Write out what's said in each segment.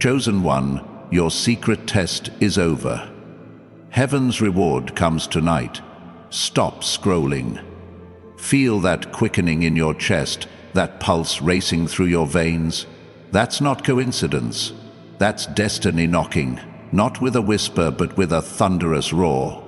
Chosen one, your secret test is over. Heaven's reward comes tonight. Stop scrolling. Feel that quickening in your chest, that pulse racing through your veins. That's not coincidence. That's destiny knocking, not with a whisper but with a thunderous roar.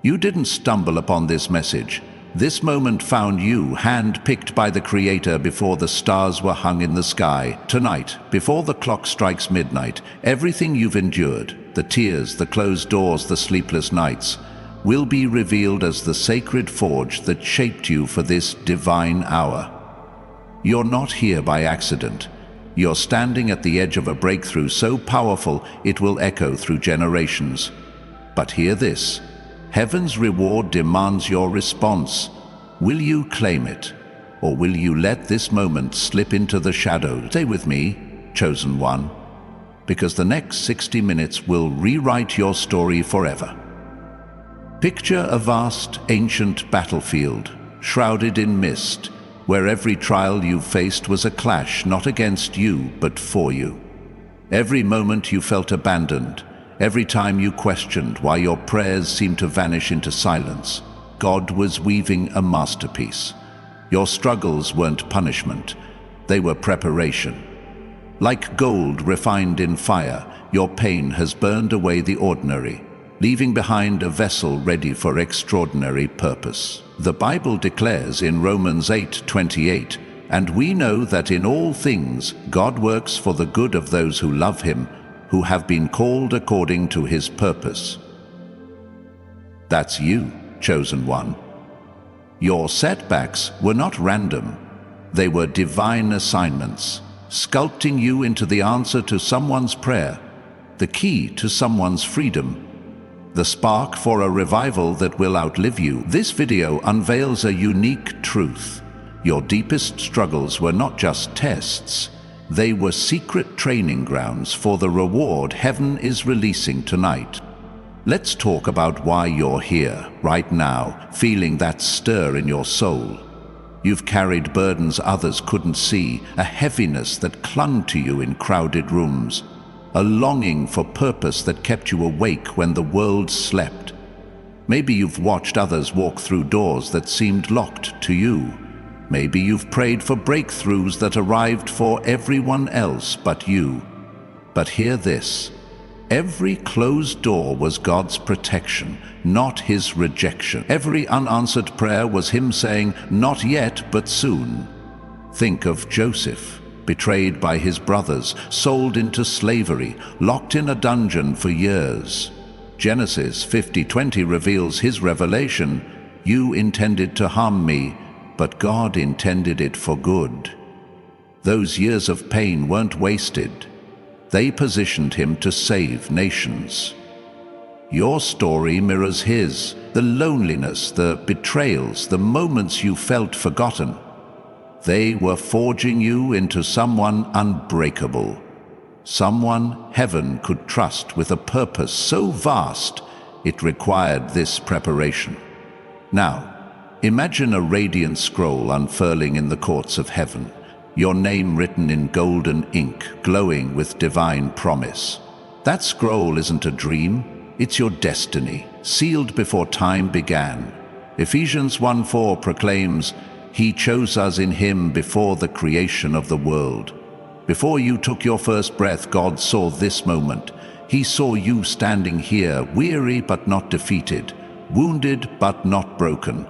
You didn't stumble upon this message. This moment found you, hand-picked by the Creator before the stars were hung in the sky. Tonight, before the clock strikes midnight, everything you've endured, the tears, the closed doors, the sleepless nights, will be revealed as the sacred forge that shaped you for this divine hour. You're not here by accident. You're standing at the edge of a breakthrough so powerful it will echo through generations. But hear this. Heaven's reward demands your response. Will you claim it, or will you let this moment slip into the shadows? Stay with me, chosen one, because the next 60 minutes will rewrite your story forever. Picture a vast, ancient battlefield, shrouded in mist, where every trial you faced was a clash not against you, but for you. Every moment you felt abandoned, every time you questioned why your prayers seemed to vanish into silence, God was weaving a masterpiece. Your struggles weren't punishment, they were preparation. Like gold refined in fire, your pain has burned away the ordinary, leaving behind a vessel ready for extraordinary purpose. The Bible declares in Romans 8:28, "And we know that in all things God works for the good of those who love Him, who have been called according to His purpose." That's you, chosen one. Your setbacks were not random. They were divine assignments, sculpting you into the answer to someone's prayer, the key to someone's freedom, the spark for a revival that will outlive you. This video unveils a unique truth. Your deepest struggles were not just tests. They were secret training grounds for the reward heaven is releasing tonight. Let's talk about why you're here, right now, feeling that stir in your soul. You've carried burdens others couldn't see, a heaviness that clung to you in crowded rooms, a longing for purpose that kept you awake when the world slept. Maybe you've watched others walk through doors that seemed locked to you. Maybe you've prayed for breakthroughs that arrived for everyone else but you. But hear this. Every closed door was God's protection, not His rejection. Every unanswered prayer was Him saying, "Not yet, but soon." Think of Joseph, betrayed by his brothers, sold into slavery, locked in a dungeon for years. Genesis 50:20 reveals his revelation, "You intended to harm me, but God intended it for good." Those years of pain weren't wasted. They positioned him to save nations. Your story mirrors his, the loneliness, the betrayals, the moments you felt forgotten. They were forging you into someone unbreakable, someone heaven could trust with a purpose so vast it required this preparation. Now, imagine a radiant scroll unfurling in the courts of heaven, your name written in golden ink, glowing with divine promise. That scroll isn't a dream, it's your destiny, sealed before time began. Ephesians 1:4 proclaims, "He chose us in Him before the creation of the world." Before you took your first breath, God saw this moment. He saw you standing here, weary but not defeated, wounded but not broken,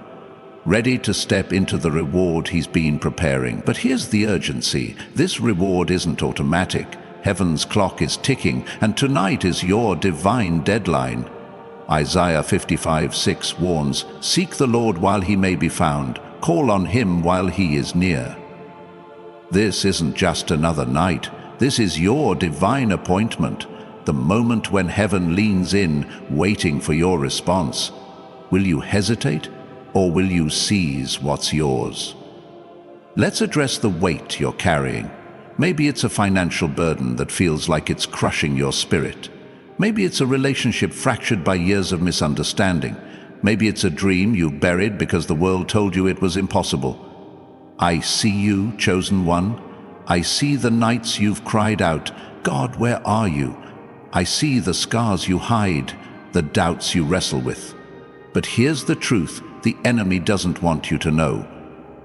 ready to step into the reward He's been preparing. But here's the urgency. This reward isn't automatic. Heaven's clock is ticking, and tonight is your divine deadline. Isaiah 55:6 warns, "Seek the Lord while He may be found. Call on Him while He is near." This isn't just another night. This is your divine appointment, the moment when heaven leans in, waiting for your response. Will you hesitate, or will you seize what's yours? Let's address the weight you're carrying. Maybe it's a financial burden that feels like it's crushing your spirit. Maybe it's a relationship fractured by years of misunderstanding. Maybe it's a dream you buried because the world told you it was impossible. I see you, chosen one. I see the nights you've cried out, God, where are you? I see the scars you hide, the doubts you wrestle with. But here's the truth the enemy doesn't want you to know.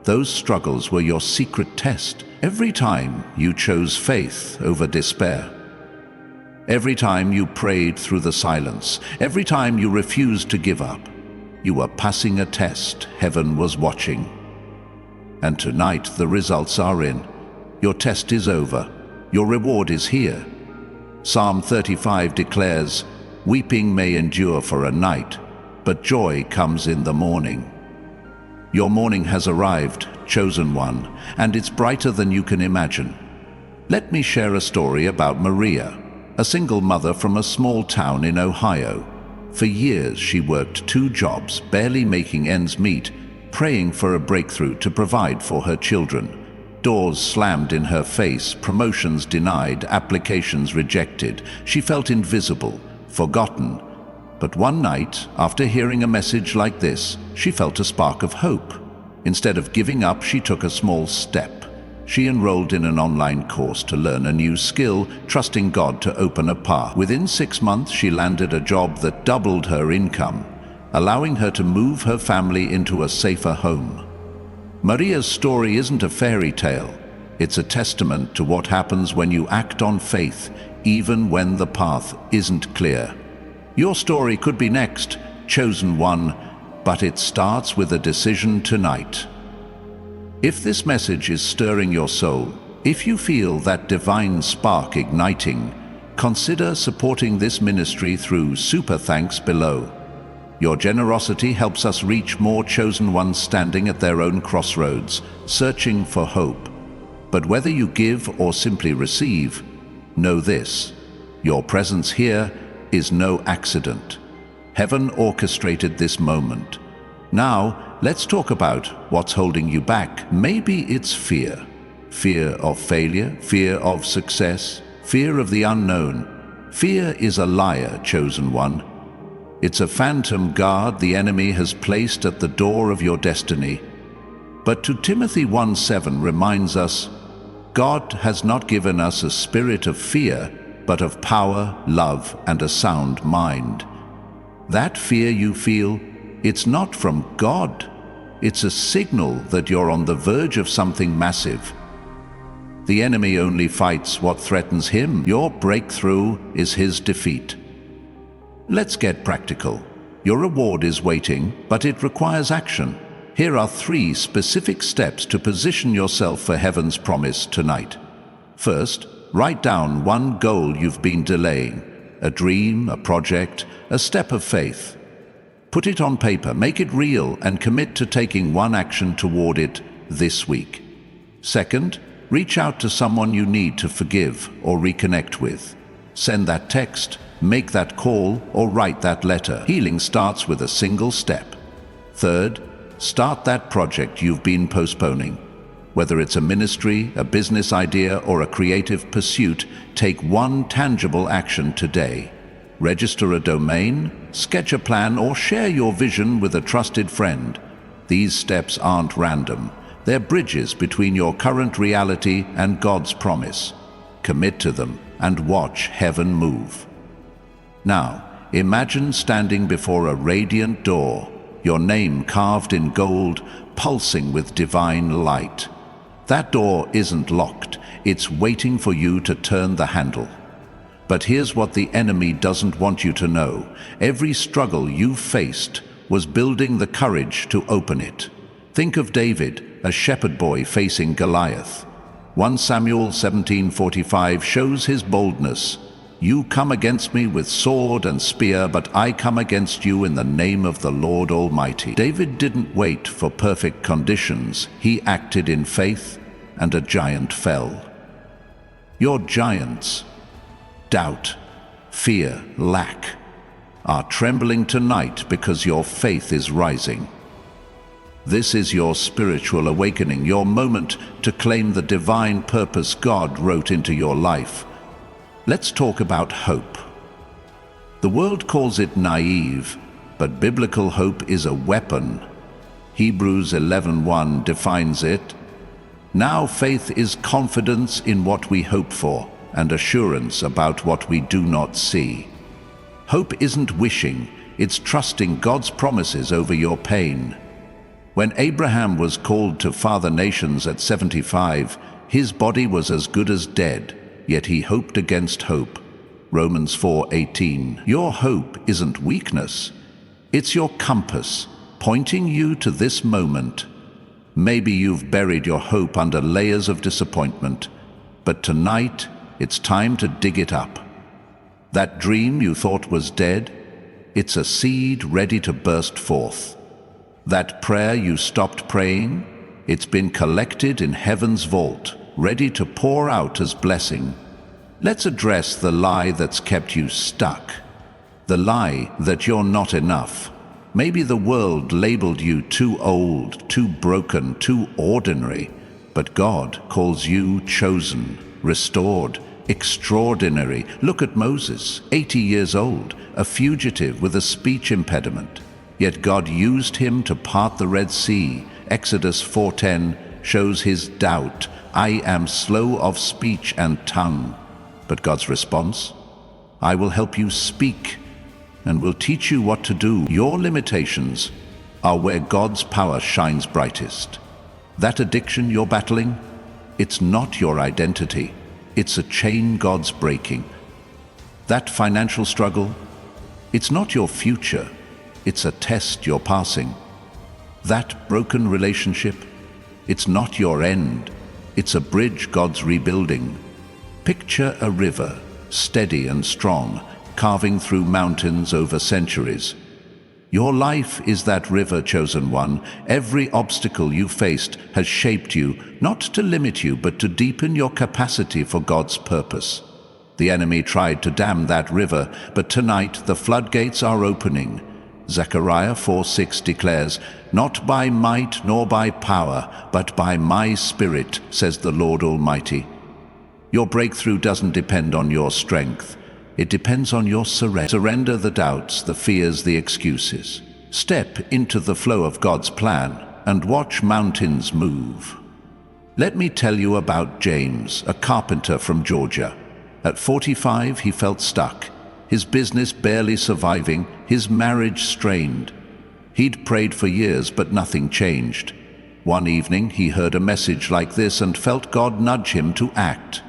Those struggles were your secret test. Every time you chose faith over despair. Every time you prayed through the silence. Every time you refused to give up. You were passing a test. Heaven was watching. And tonight the results are in. Your test is over. Your reward is here. Psalm 35 declares, "Weeping may endure for a night, but joy comes in the morning." Your morning has arrived, chosen one, and it's brighter than you can imagine. Let me share a story about Maria, a single mother from a small town in Ohio. For years she worked 2 jobs, barely making ends meet, praying for a breakthrough to provide for her children. Doors slammed in her face, promotions denied, applications rejected. She felt invisible, forgotten. But one night, after hearing a message like this, she felt a spark of hope. Instead of giving up, she took a small step. She enrolled in an online course to learn a new skill, trusting God to open a path. Within 6 months, she landed a job that doubled her income, allowing her to move her family into a safer home. Maria's story isn't a fairy tale. It's a testament to what happens when you act on faith, even when the path isn't clear. Your story could be next, chosen one, but it starts with a decision tonight. If this message is stirring your soul, if you feel that divine spark igniting, consider supporting this ministry through super thanks below. Your generosity helps us reach more chosen ones standing at their own crossroads, searching for hope. But whether you give or simply receive, know this: your presence here is no accident. Heaven orchestrated this moment. Now, let's talk about what's holding you back. Maybe it's fear. Fear of failure, fear of success, fear of the unknown. Fear is a liar, chosen one. It's a phantom guard the enemy has placed at the door of your destiny. But 2 Timothy 1:7 reminds us, God has not given us a spirit of fear, but of power, love, and a sound mind. That fear you feel, it's not from God. It's a signal that you're on the verge of something massive. The enemy only fights what threatens him. Your breakthrough is his defeat. Let's get practical. Your reward is waiting, but it requires action. Here are 3 specific steps to position yourself for heaven's promise tonight. First, write down one goal you've been delaying, a dream, a project, a step of faith. Put it on paper, make it real, and commit to taking one action toward it this week. Second, reach out to someone you need to forgive or reconnect with. Send that text, make that call, or write that letter. Healing starts with a single step. Third, start that project you've been postponing. Whether it's a ministry, a business idea, or a creative pursuit, take one tangible action today. Register a domain, sketch a plan, or share your vision with a trusted friend. These steps aren't random. They're bridges between your current reality and God's promise. Commit to them and watch heaven move. Now, imagine standing before a radiant door, your name carved in gold, pulsing with divine light. That door isn't locked. It's waiting for you to turn the handle. But here's what the enemy doesn't want you to know. Every struggle you faced was building the courage to open it. Think of David, a shepherd boy facing Goliath. 1 Samuel 17:45 shows his boldness. You come against me with sword and spear, but I come against you in the name of the Lord Almighty. David didn't wait for perfect conditions. He acted in faith, and a giant fell. Your giants, doubt, fear, lack, are trembling tonight because your faith is rising. This is your spiritual awakening, your moment to claim the divine purpose God wrote into your life. Let's talk about hope. The world calls it naive, but biblical hope is a weapon. Hebrews 11:1 defines it. Now faith is confidence in what we hope for, and assurance about what we do not see. Hope isn't wishing, it's trusting God's promises over your pain. When Abraham was called to father nations at 75, his body was as good as dead, yet he hoped against hope. Romans 4:18. Your hope isn't weakness, it's your compass, pointing you to this moment. Maybe you've buried your hope under layers of disappointment, but tonight it's time to dig it up. That dream you thought was dead, it's a seed ready to burst forth. That prayer you stopped praying, it's been collected in heaven's vault, ready to pour out as blessing. Let's address the lie that's kept you stuck. The lie that you're not enough. Maybe the world labeled you too old, too broken, too ordinary, but God calls you chosen, restored, extraordinary. Look at Moses, 80 years old, a fugitive with a speech impediment. Yet God used him to part the Red Sea. Exodus 4:10 shows his doubt. I am slow of speech and tongue. But God's response? I will help you speak and will teach you what to do. Your limitations are where God's power shines brightest. That addiction you're battling, it's not your identity. It's a chain God's breaking. That financial struggle, it's not your future. It's a test you're passing. That broken relationship, it's not your end. It's a bridge God's rebuilding. Picture a river, steady and strong, carving through mountains over centuries. Your life is that river, chosen one. Every obstacle you faced has shaped you, not to limit you, but to deepen your capacity for God's purpose. The enemy tried to dam that river, but tonight the floodgates are opening. Zechariah 4:6 declares, not by might nor by power, but by my Spirit, says the Lord Almighty. Your breakthrough doesn't depend on your strength. It depends on your surrender. Surrender the doubts, the fears, the excuses. Step into the flow of God's plan and watch mountains move. Let me tell you about James, a carpenter from Georgia. At 45, he felt stuck. His business barely surviving, his marriage strained. He'd prayed for years, but nothing changed. One evening, he heard a message like this and felt God nudge him to act.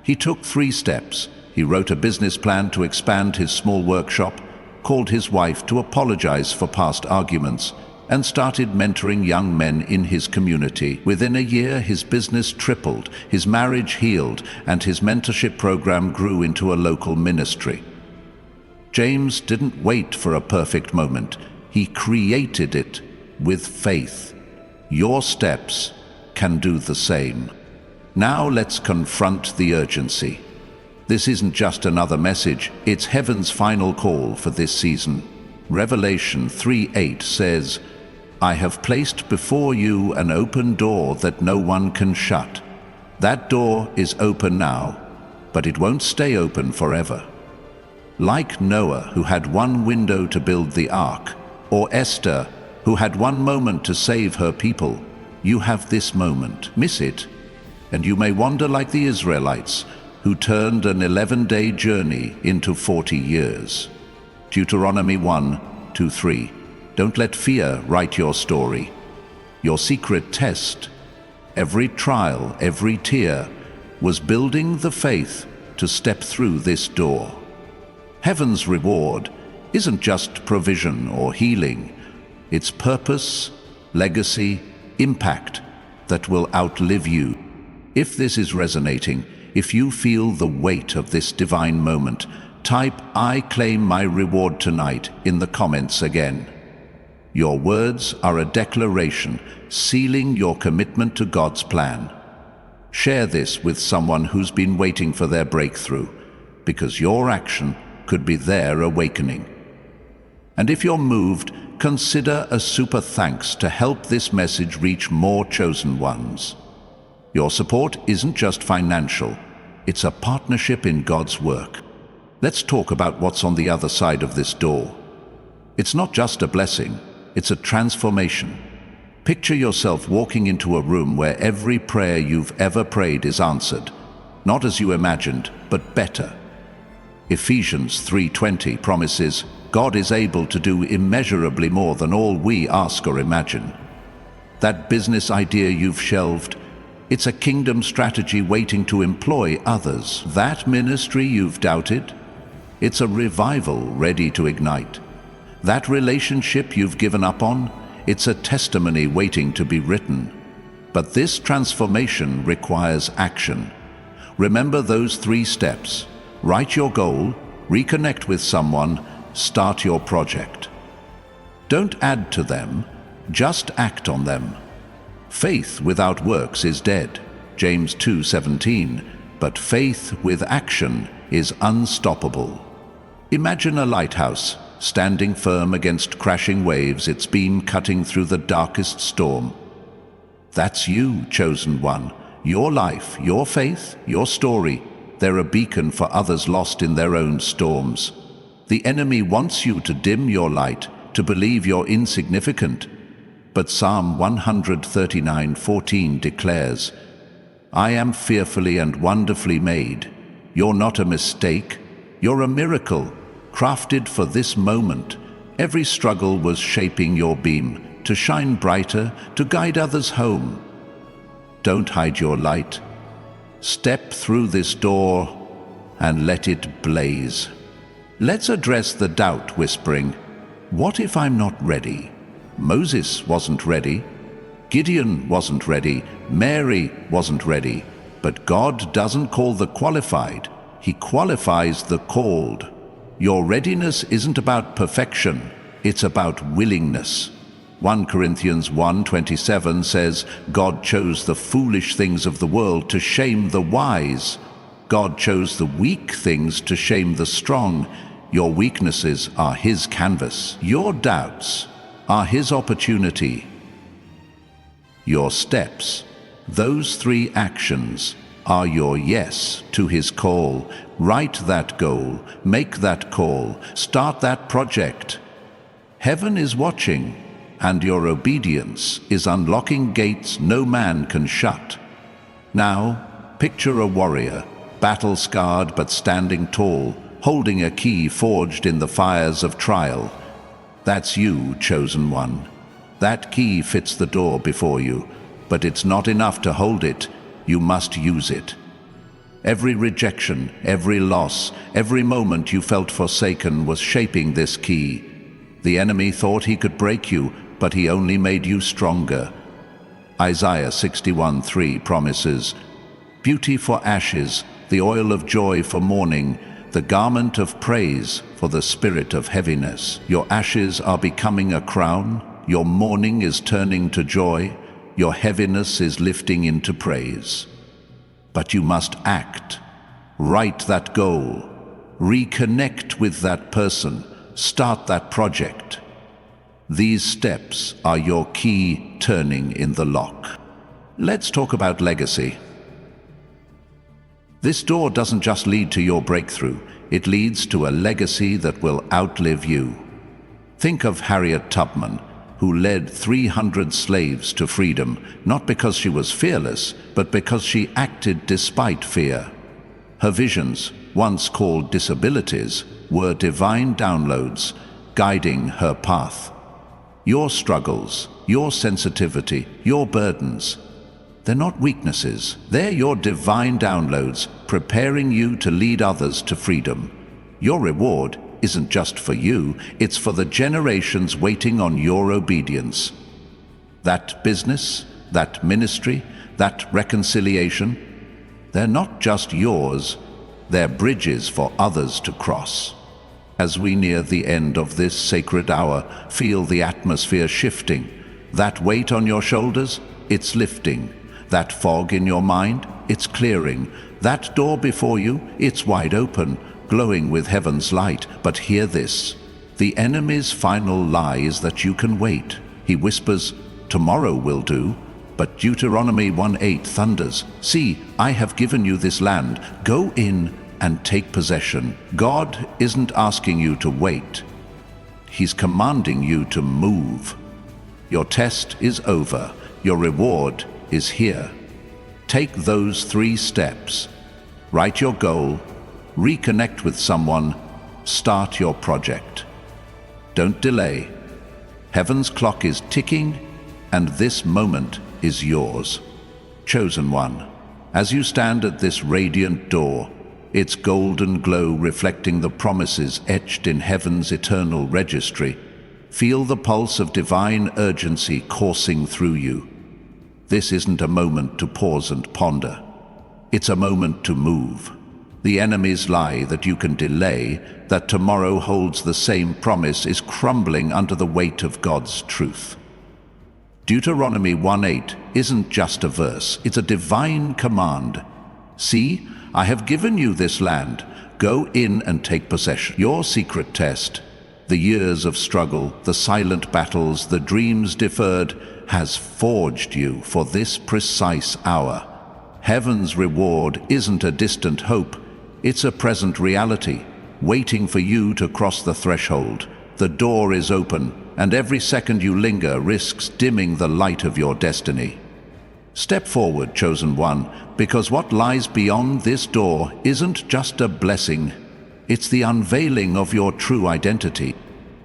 He took 3 steps. He wrote a business plan to expand his small workshop, called his wife to apologize for past arguments, and started mentoring young men in his community. Within a year, his business tripled, his marriage healed, and his mentorship program grew into a local ministry. James didn't wait for a perfect moment. He created it with faith. Your steps can do the same. Now let's confront the urgency. This isn't just another message, it's heaven's final call for this season. Revelation 3:8 says, I have placed before you an open door that no one can shut. That door is open now, but it won't stay open forever. Like Noah, who had one window to build the ark, or Esther, who had one moment to save her people, you have this moment. Miss it, and you may wander like the Israelites, who turned an 11-day journey into 40 years. Deuteronomy 1:2-3. Don't let fear write your story. Your secret test, every trial, every tear, was building the faith to step through this door. Heaven's reward isn't just provision or healing. It's purpose, legacy, impact that will outlive you. If this is resonating, if you feel the weight of this divine moment, type I claim my reward tonight in the comments again. Your words are a declaration, sealing your commitment to God's plan. Share this with someone who's been waiting for their breakthrough, because your action could be their awakening. And if you're moved, consider a super thanks to help this message reach more chosen ones. Your support isn't just financial, it's a partnership in God's work. Let's talk about what's on the other side of this door. It's not just a blessing, it's a transformation. Picture yourself walking into a room where every prayer you've ever prayed is answered. not as you imagined, but better. Ephesians 3:20 promises, God is able to do immeasurably more than all we ask or imagine. That business idea you've shelved, it's a kingdom strategy waiting to employ others. That ministry you've doubted, it's a revival ready to ignite. That relationship you've given up on, it's a testimony waiting to be written. But this transformation requires action. Remember those 3 steps. Write your goal, reconnect with someone, start your project. Don't add to them, just act on them. Faith without works is dead, James 2:17, but faith with action is unstoppable. Imagine a lighthouse, standing firm against crashing waves, its beam cutting through the darkest storm. That's you, chosen one. Your life, your faith, your story. They're a beacon for others lost in their own storms. The enemy wants you to dim your light, to believe you're insignificant. But Psalm 139:14 declares, I am fearfully and wonderfully made. You're not a mistake. You're a miracle, crafted for this moment. Every struggle was shaping your beam, to shine brighter, to guide others home. Don't hide your light. Step through this door and let it blaze. Let's address the doubt whispering, what if I'm not ready? Moses wasn't ready. Gideon wasn't ready. Mary wasn't ready. But God doesn't call the qualified. He qualifies the called. Your readiness isn't about perfection. It's about willingness. 1 Corinthians 1:27 says, God chose the foolish things of the world to shame the wise. God chose the weak things to shame the strong. Your weaknesses are His canvas. Your doubts are His opportunity. Your steps, those 3 actions, are your yes to His call. Write that goal, make that call, start that project. Heaven is watching, and your obedience is unlocking gates no man can shut. Now, picture a warrior, battle-scarred but standing tall, holding a key forged in the fires of trial. That's you, chosen one. That key fits the door before you, but it's not enough to hold it. You must use it. Every rejection, every loss, every moment you felt forsaken was shaping this key. The enemy thought he could break you, but he only made you stronger. Isaiah 61:3 promises, beauty for ashes, the oil of joy for mourning, the garment of praise for the spirit of heaviness. Your ashes are becoming a crown, your mourning is turning to joy, your heaviness is lifting into praise. But you must act. Write that goal. Reconnect with that person. Start that project. These steps are your key turning in the lock. Let's talk about legacy. This door doesn't just lead to your breakthrough, it leads to a legacy that will outlive you. Think of Harriet Tubman, who led 300 slaves to freedom, not because she was fearless, but because she acted despite fear. Her visions, once called disabilities, were divine downloads, guiding her path. Your struggles, your sensitivity, your burdens, they're not weaknesses. They're your divine downloads, preparing you to lead others to freedom. Your reward isn't just for you, it's for the generations waiting on your obedience. That business, that ministry, that reconciliation, they're not just yours, they're bridges for others to cross. As we near the end of this sacred hour, feel the atmosphere shifting. That weight on your shoulders, it's lifting. That fog in your mind, it's clearing. That door before you, it's wide open, glowing with heaven's light. But hear this. The enemy's final lie is that you can wait. He whispers, tomorrow will do. But Deuteronomy 1:8 thunders, see, I have given you this land. Go in and take possession. God isn't asking you to wait. He's commanding you to move. Your test is over. Your reward is here. Take those 3 steps. Write your goal, reconnect with someone, start your project. Don't delay. Heaven's clock is ticking, and this moment is yours. Chosen one, as you stand at this radiant door, its golden glow reflecting the promises etched in heaven's eternal registry, feel the pulse of divine urgency coursing through you. This isn't a moment to pause and ponder. It's a moment to move. The enemy's lie that you can delay, that tomorrow holds the same promise, is crumbling under the weight of God's truth. Deuteronomy 1:8 isn't just a verse, it's a divine command. See, I have given you this land. Go in and take possession. Your secret test, the years of struggle, the silent battles, the dreams deferred, has forged you for this precise hour. Heaven's reward isn't a distant hope, it's a present reality, waiting for you to cross the threshold. The door is open, and every second you linger risks dimming the light of your destiny. Step forward, chosen one, because what lies beyond this door isn't just a blessing, it's the unveiling of your true identity.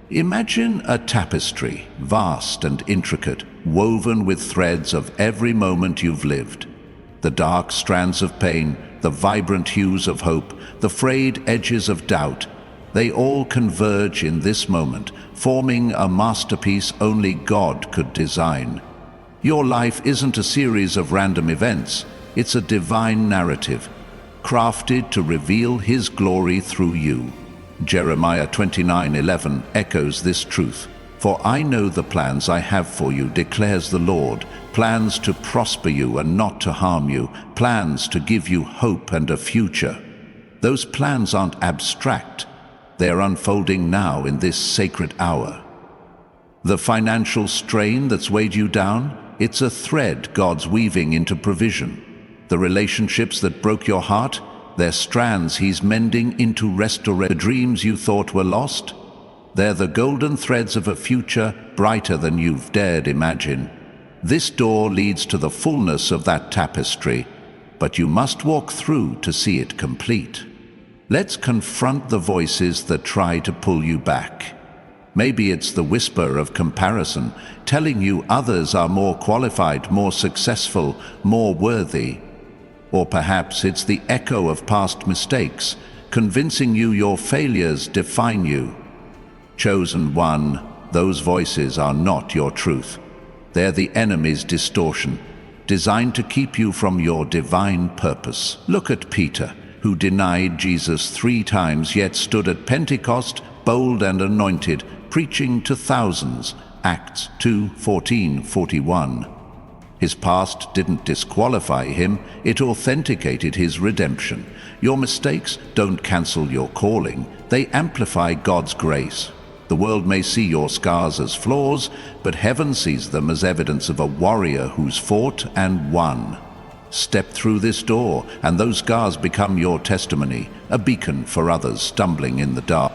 Imagine a tapestry, vast and intricate, woven with threads of every moment you've lived. The dark strands of pain, the vibrant hues of hope, the frayed edges of doubt, they all converge in this moment, forming a masterpiece only God could design. Your life isn't a series of random events, it's a divine narrative, crafted to reveal His glory through you. Jeremiah 29:11 echoes this truth. For I know the plans I have for you, declares the Lord, plans to prosper you and not to harm you, plans to give you hope and a future. Those plans aren't abstract, they're unfolding now in this sacred hour. The financial strain that's weighed you down, it's a thread God's weaving into provision. The relationships that broke your heart, they're strands He's mending into restoration. The dreams you thought were lost, they're the golden threads of a future brighter than you've dared imagine. This door leads to the fullness of that tapestry, but you must walk through to see it complete. Let's confront the voices that try to pull you back. Maybe it's the whisper of comparison, telling you others are more qualified, more successful, more worthy. Or perhaps it's the echo of past mistakes, convincing you your failures define you. Chosen one, those voices are not your truth. They're the enemy's distortion, designed to keep you from your divine purpose. Look at Peter, who denied Jesus 3 times, yet stood at Pentecost, bold and anointed, preaching to thousands. Acts 2:14-41. His past didn't disqualify him, it authenticated his redemption. Your mistakes don't cancel your calling, they amplify God's grace. The world may see your scars as flaws, but heaven sees them as evidence of a warrior who's fought and won. Step through this door, and those scars become your testimony, a beacon for others stumbling in the dark.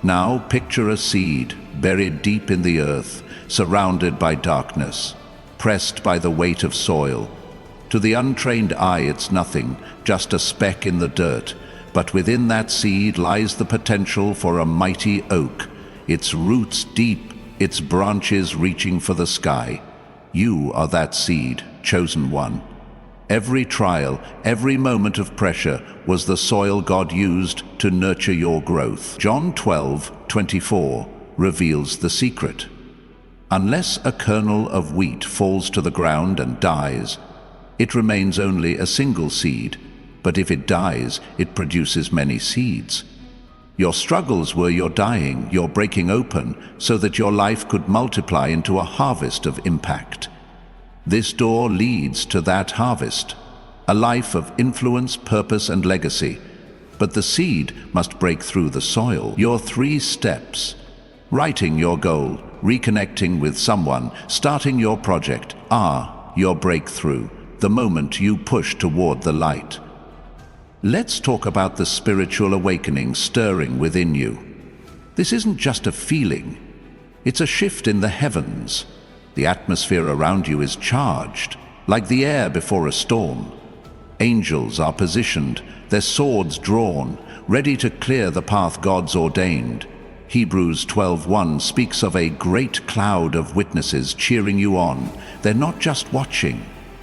Now picture a seed buried deep in the earth, surrounded by darkness, pressed by the weight of soil. To the untrained eye it's nothing, just a speck in the dirt, but within that seed lies the potential for a mighty oak, its roots deep, its branches reaching for the sky. You are that seed, chosen one. Every trial, every moment of pressure was the soil God used to nurture your growth. John 12:24 reveals the secret. Unless a kernel of wheat falls to the ground and dies, it remains only a single seed, but if it dies, it produces many seeds. Your struggles were your dying, your breaking open, so that your life could multiply into a harvest of impact. This door leads to that harvest, a life of influence, purpose, and legacy. But the seed must break through the soil. Your 3 steps: writing your goal, reconnecting with someone, starting your project, are your breakthrough, the moment you push toward the light. Let's talk about the spiritual awakening stirring within you. This isn't just a feeling, it's a shift in the heavens. The atmosphere around you is charged, like the air before a storm. Angels are positioned, their swords drawn, ready to clear the path God's ordained. Hebrews 12:1 speaks of a great cloud of witnesses cheering you on. They're not just watching,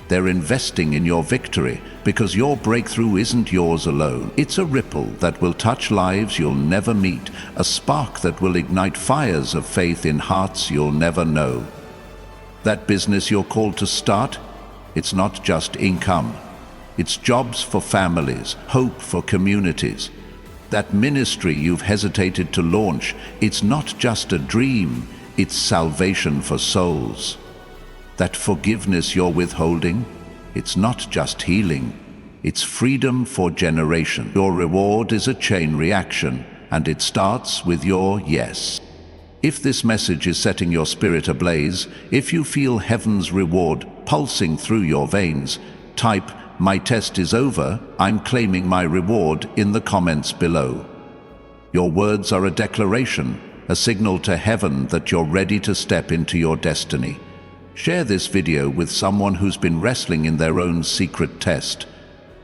they're investing in your victory, because your breakthrough isn't yours alone. It's a ripple that will touch lives you'll never meet, a spark that will ignite fires of faith in hearts you'll never know. That business you're called to start, it's not just income. It's jobs for families, hope for communities. That ministry you've hesitated to launch, it's not just a dream, it's salvation for souls. That forgiveness you're withholding, it's not just healing, it's freedom for generation. Your reward is a chain reaction, and it starts with your yes. If this message is setting your spirit ablaze, if you feel heaven's reward pulsing through your veins, type, "My test is over, I'm claiming my reward," in the comments below. Your words are a declaration, a signal to heaven that you're ready to step into your destiny. Share this video with someone who's been wrestling in their own secret test,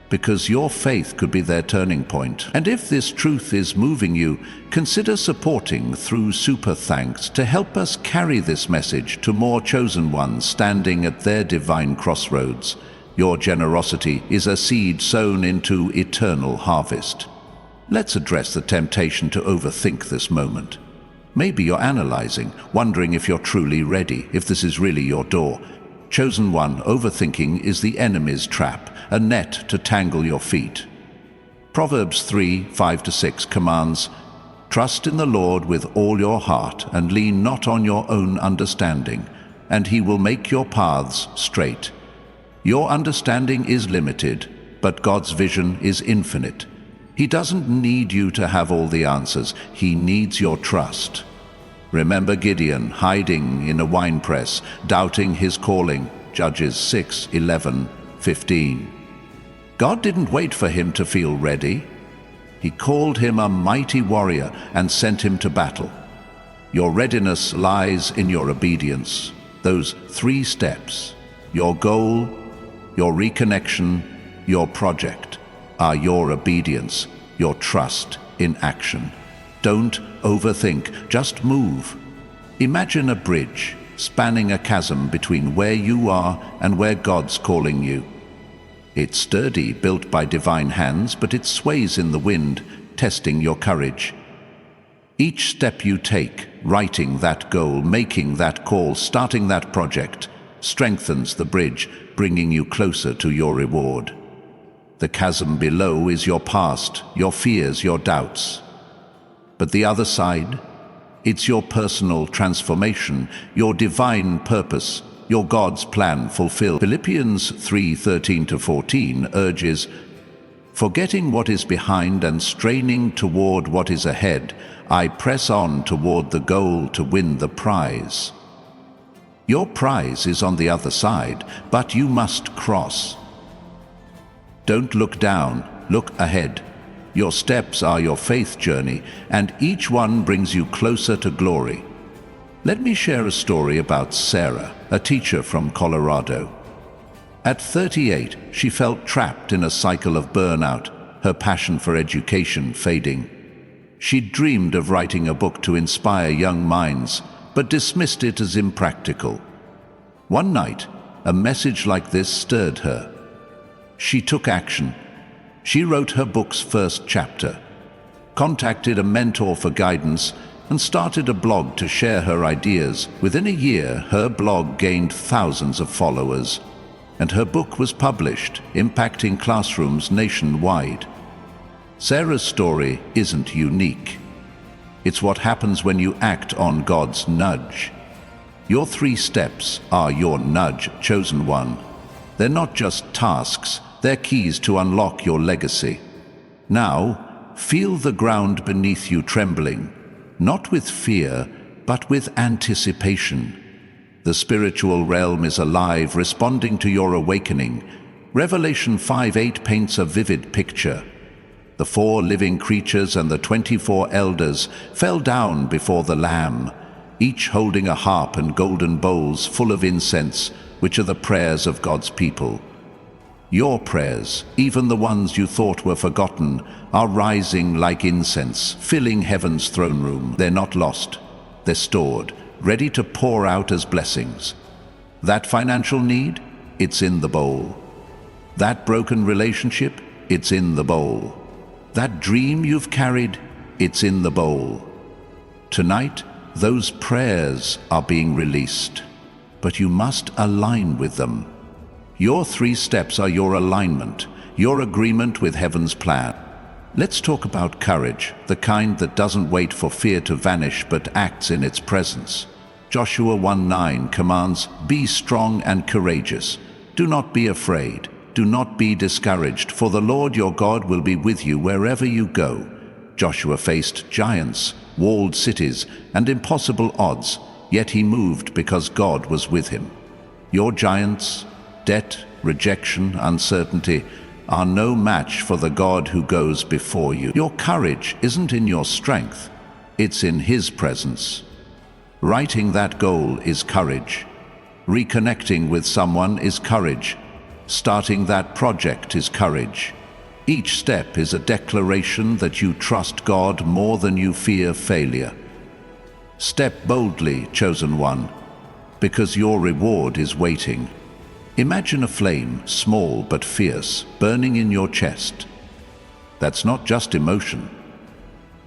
because your faith could be their turning point. And if this truth is moving you, consider supporting through super thanks to help us carry this message to more chosen ones standing at their divine crossroads. Your generosity is a seed sown into eternal harvest. Let's address the temptation to overthink this moment. Maybe you're analyzing, wondering if you're truly ready, if this is really your door. Chosen one, overthinking is the enemy's trap, a net to tangle your feet. Proverbs 3:5-6 commands, "Trust in the Lord with all your heart and lean not on your own understanding, and he will make your paths straight." Your understanding is limited, but God's vision is infinite. He doesn't need you to have all the answers. He needs your trust. Remember Gideon hiding in a winepress, doubting his calling, Judges 6:11-15. God didn't wait for him to feel ready. He called him a mighty warrior and sent him to battle. Your readiness lies in your obedience. Those 3 steps, your goal, your reconnection, your project, are your obedience, your trust in action. Don't overthink, just move. Imagine a bridge spanning a chasm between where you are and where God's calling you. It's sturdy, built by divine hands, but it sways in the wind, testing your courage. Each step you take, writing that goal, making that call, starting that project, strengthens the bridge, bringing you closer to your reward. The chasm below is your past, your fears, your doubts. But the other side, it's your personal transformation, your divine purpose, your God's plan fulfilled. Philippians 3:13-14 urges, "Forgetting what is behind and straining toward what is ahead, I press on toward the goal to win the prize." Your prize is on the other side, but you must cross. Don't look down, look ahead. Your steps are your faith journey, and each one brings you closer to glory. Let me share a story about Sarah, a teacher from Colorado. At 38, she felt trapped in a cycle of burnout, her passion for education fading. She dreamed of writing a book to inspire young minds, but dismissed it as impractical. One night, a message like this stirred her. She took action. She wrote her book's first chapter, contacted a mentor for guidance, and started a blog to share her ideas. Within a year, her blog gained thousands of followers, and her book was published, impacting classrooms nationwide. Sarah's story isn't unique. It's what happens when you act on God's nudge. Your 3 steps are your nudge, chosen one. They're not just tasks, they're keys to unlock your legacy. Now, feel the ground beneath you trembling, not with fear, but with anticipation. The spiritual realm is alive, responding to your awakening. Revelation 5:8 paints a vivid picture. The 4 living creatures and the 24 elders fell down before the Lamb, each holding a harp and golden bowls full of incense, which are the prayers of God's people. Your prayers, even the ones you thought were forgotten, are rising like incense, filling heaven's throne room. They're not lost. They're stored, ready to pour out as blessings. That financial need? It's in the bowl. That broken relationship? It's in the bowl. That dream you've carried? It's in the bowl. Tonight, those prayers are being released, but you must align with them. Your 3 steps are your alignment, your agreement with heaven's plan. Let's talk about courage, the kind that doesn't wait for fear to vanish but acts in its presence. Joshua 1:9 commands, "Be strong and courageous. Do not be afraid. Do not be discouraged, for the Lord your God will be with you wherever you go." Joshua faced giants, walled cities, and impossible odds, yet he moved because God was with him. Your giants, debt, rejection, uncertainty, are no match for the God who goes before you. Your courage isn't in your strength, it's in His presence. Writing that goal is courage. Reconnecting with someone is courage. Starting that project is courage. Each step is a declaration that you trust God more than you fear failure. Step boldly, chosen one, because your reward is waiting. Imagine a flame, small but fierce, burning in your chest. That's not just emotion.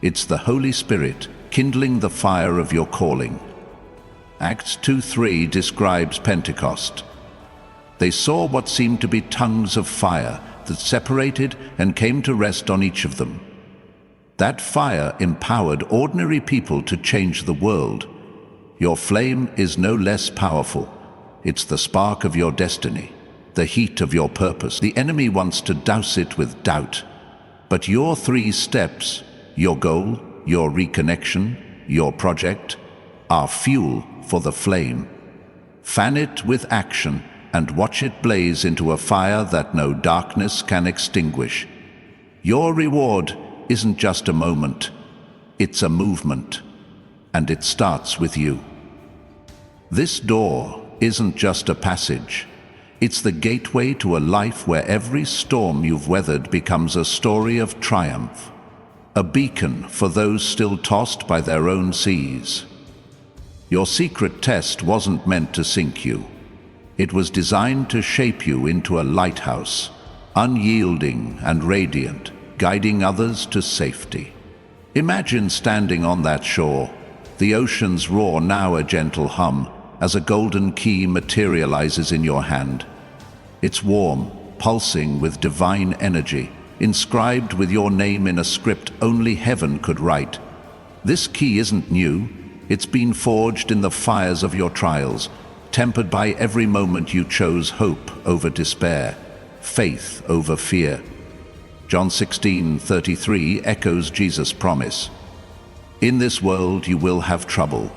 It's the Holy Spirit kindling the fire of your calling. Acts 2:3 describes Pentecost. They saw what seemed to be tongues of fire that separated and came to rest on each of them. That fire empowered ordinary people to change the world. Your flame is no less powerful. It's the spark of your destiny, the heat of your purpose. The enemy wants to douse it with doubt. But your 3 steps, your goal, your reconnection, your project, are fuel for the flame. Fan it with action and watch it blaze into a fire that no darkness can extinguish. Your reward isn't just a moment, it's a movement, and it starts with you. This door isn't just a passage. It's the gateway to a life where every storm you've weathered becomes a story of triumph, a beacon for those still tossed by their own seas. Your secret test wasn't meant to sink you. It was designed to shape you into a lighthouse, unyielding and radiant, guiding others to safety. Imagine standing on that shore, the ocean's roar now a gentle hum, as a golden key materializes in your hand. It's warm, pulsing with divine energy, inscribed with your name in a script only heaven could write. This key isn't new. It's been forged in the fires of your trials, tempered by every moment you chose hope over despair, faith over fear. John 16:33 echoes Jesus' promise. In this world you will have trouble,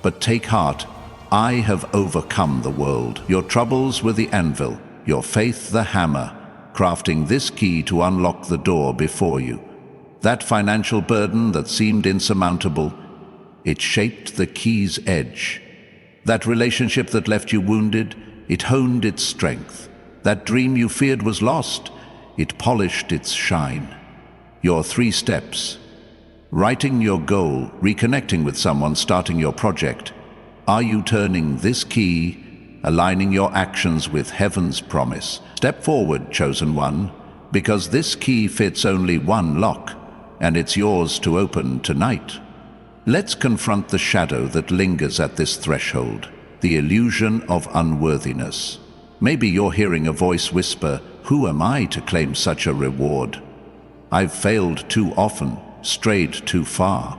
but take heart, I have overcome the world. Your troubles were the anvil, your faith the hammer, crafting this key to unlock the door before you. That financial burden that seemed insurmountable, it shaped the key's edge. That relationship that left you wounded, it honed its strength. That dream you feared was lost, it polished its shine. Your 3 steps: writing your goal, reconnecting with someone, starting your project. Are you turning this key, aligning your actions with heaven's promise? Step forward, chosen one, because this key fits only one lock, and it's yours to open tonight. Let's confront the shadow that lingers at this threshold, the illusion of unworthiness. Maybe you're hearing a voice whisper, "Who am I to claim such a reward? I've failed too often, strayed too far."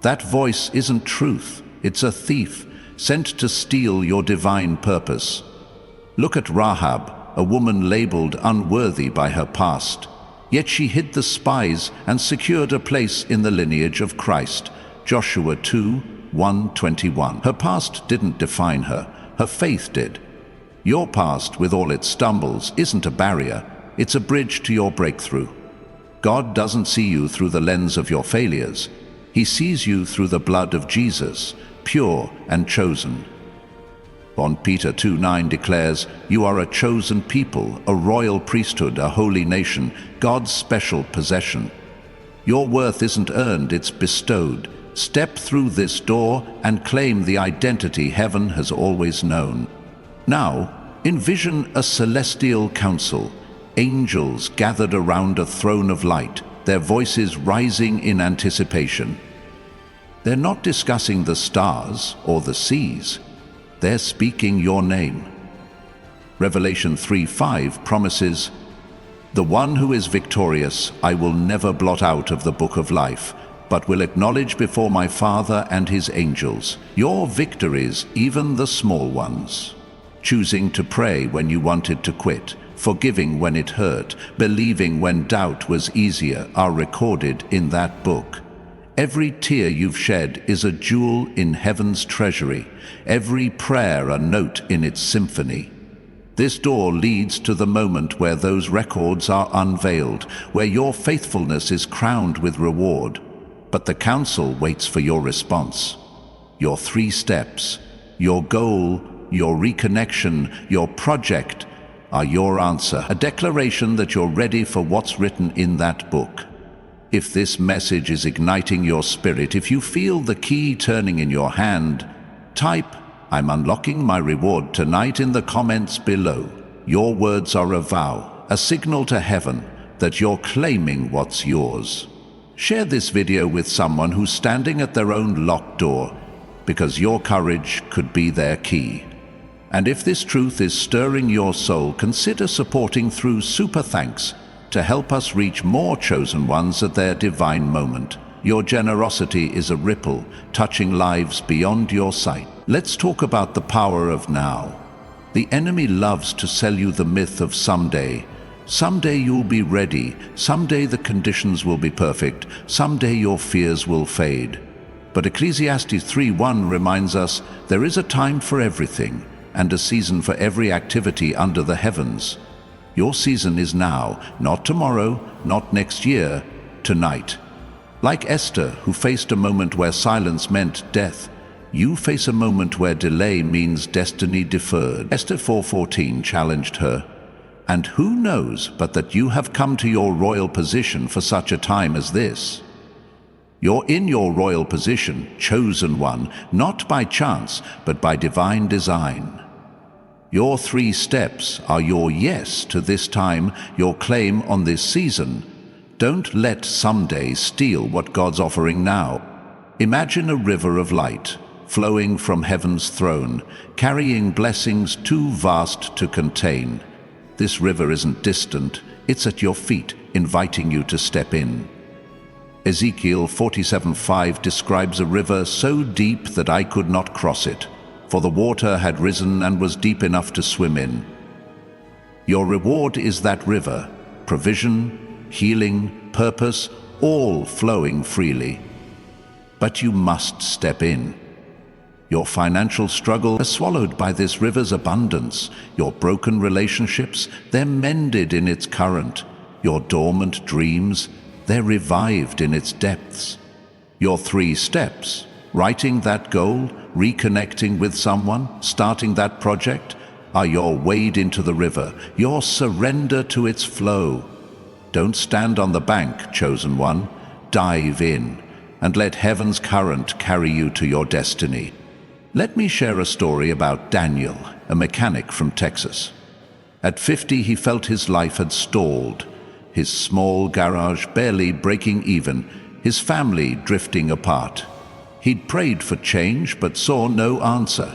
That voice isn't truth. It's a thief, sent to steal your divine purpose. Look at Rahab, a woman labeled unworthy by her past. Yet she hid the spies and secured a place in the lineage of Christ. Joshua 2:1-21. Her past didn't define her, her faith did. Your past, with all its stumbles, isn't a barrier, it's a bridge to your breakthrough. God doesn't see you through the lens of your failures. He sees you through the blood of Jesus, pure and chosen. On Peter 2:9 declares, "You are a chosen people, a royal priesthood, a holy nation, God's special possession." Your worth isn't earned, it's bestowed. Step through this door and claim the identity heaven has always known. Now, envision a celestial council, angels gathered around a throne of light, their voices rising in anticipation. They're not discussing the stars or the seas. They're speaking your name. Revelation 3:5 promises, "The one who is victorious I will never blot out of the book of life, but will acknowledge before my Father and his angels." Your victories, even the small ones. Choosing to pray when you wanted to quit, forgiving when it hurt, believing when doubt was easier, are recorded in that book. Every tear you've shed is a jewel in heaven's treasury, every prayer a note in its symphony. This door leads to the moment where those records are unveiled, where your faithfulness is crowned with reward. But the council waits for your response. Your 3 steps, your goal, your reconnection, your project are your answer, a declaration that you're ready for what's written in that book. If this message is igniting your spirit, if you feel the key turning in your hand, type, "I'm unlocking my reward tonight" in the comments below. Your words are a vow, a signal to heaven that you're claiming what's yours. Share this video with someone who's standing at their own locked door, because your courage could be their key. And if this truth is stirring your soul, consider supporting through Super Thanks to help us reach more chosen ones at their divine moment. Your generosity is a ripple, touching lives beyond your sight. Let's talk about the power of now. The enemy loves to sell you the myth of someday. Someday you'll be ready, someday the conditions will be perfect, someday your fears will fade. But Ecclesiastes 3:1 reminds us there is a time for everything, and a season for every activity under the heavens. Your season is now, not tomorrow, not next year, tonight. Like Esther, who faced a moment where silence meant death, you face a moment where delay means destiny deferred. Esther 4:14 challenged her, "And who knows but that you have come to your royal position for such a time as this?" You're in your royal position, chosen one, not by chance, but by divine design. Your 3 steps are your yes to this time, your claim on this season. Don't let someday steal what God's offering now. Imagine a river of light, flowing from heaven's throne, carrying blessings too vast to contain. This river isn't distant, it's at your feet, inviting you to step in. Ezekiel 47:5 describes a river so deep that I could not cross it, for the water had risen and was deep enough to swim in. Your reward is that river, provision, healing, purpose, all flowing freely. But you must step in. Your financial struggle is swallowed by this river's abundance. Your broken relationships, they're mended in its current. Your dormant dreams, they're revived in its depths. Your 3 steps, writing that goal, reconnecting with someone, starting that project, are your wade into the river, your surrender to its flow. Don't stand on the bank, chosen one. Dive in and let heaven's current carry you to your destiny. Let me share a story about Daniel, a mechanic from Texas. At 50, he felt his life had stalled, his small garage barely breaking even, his family drifting apart. He'd prayed for change but saw no answer.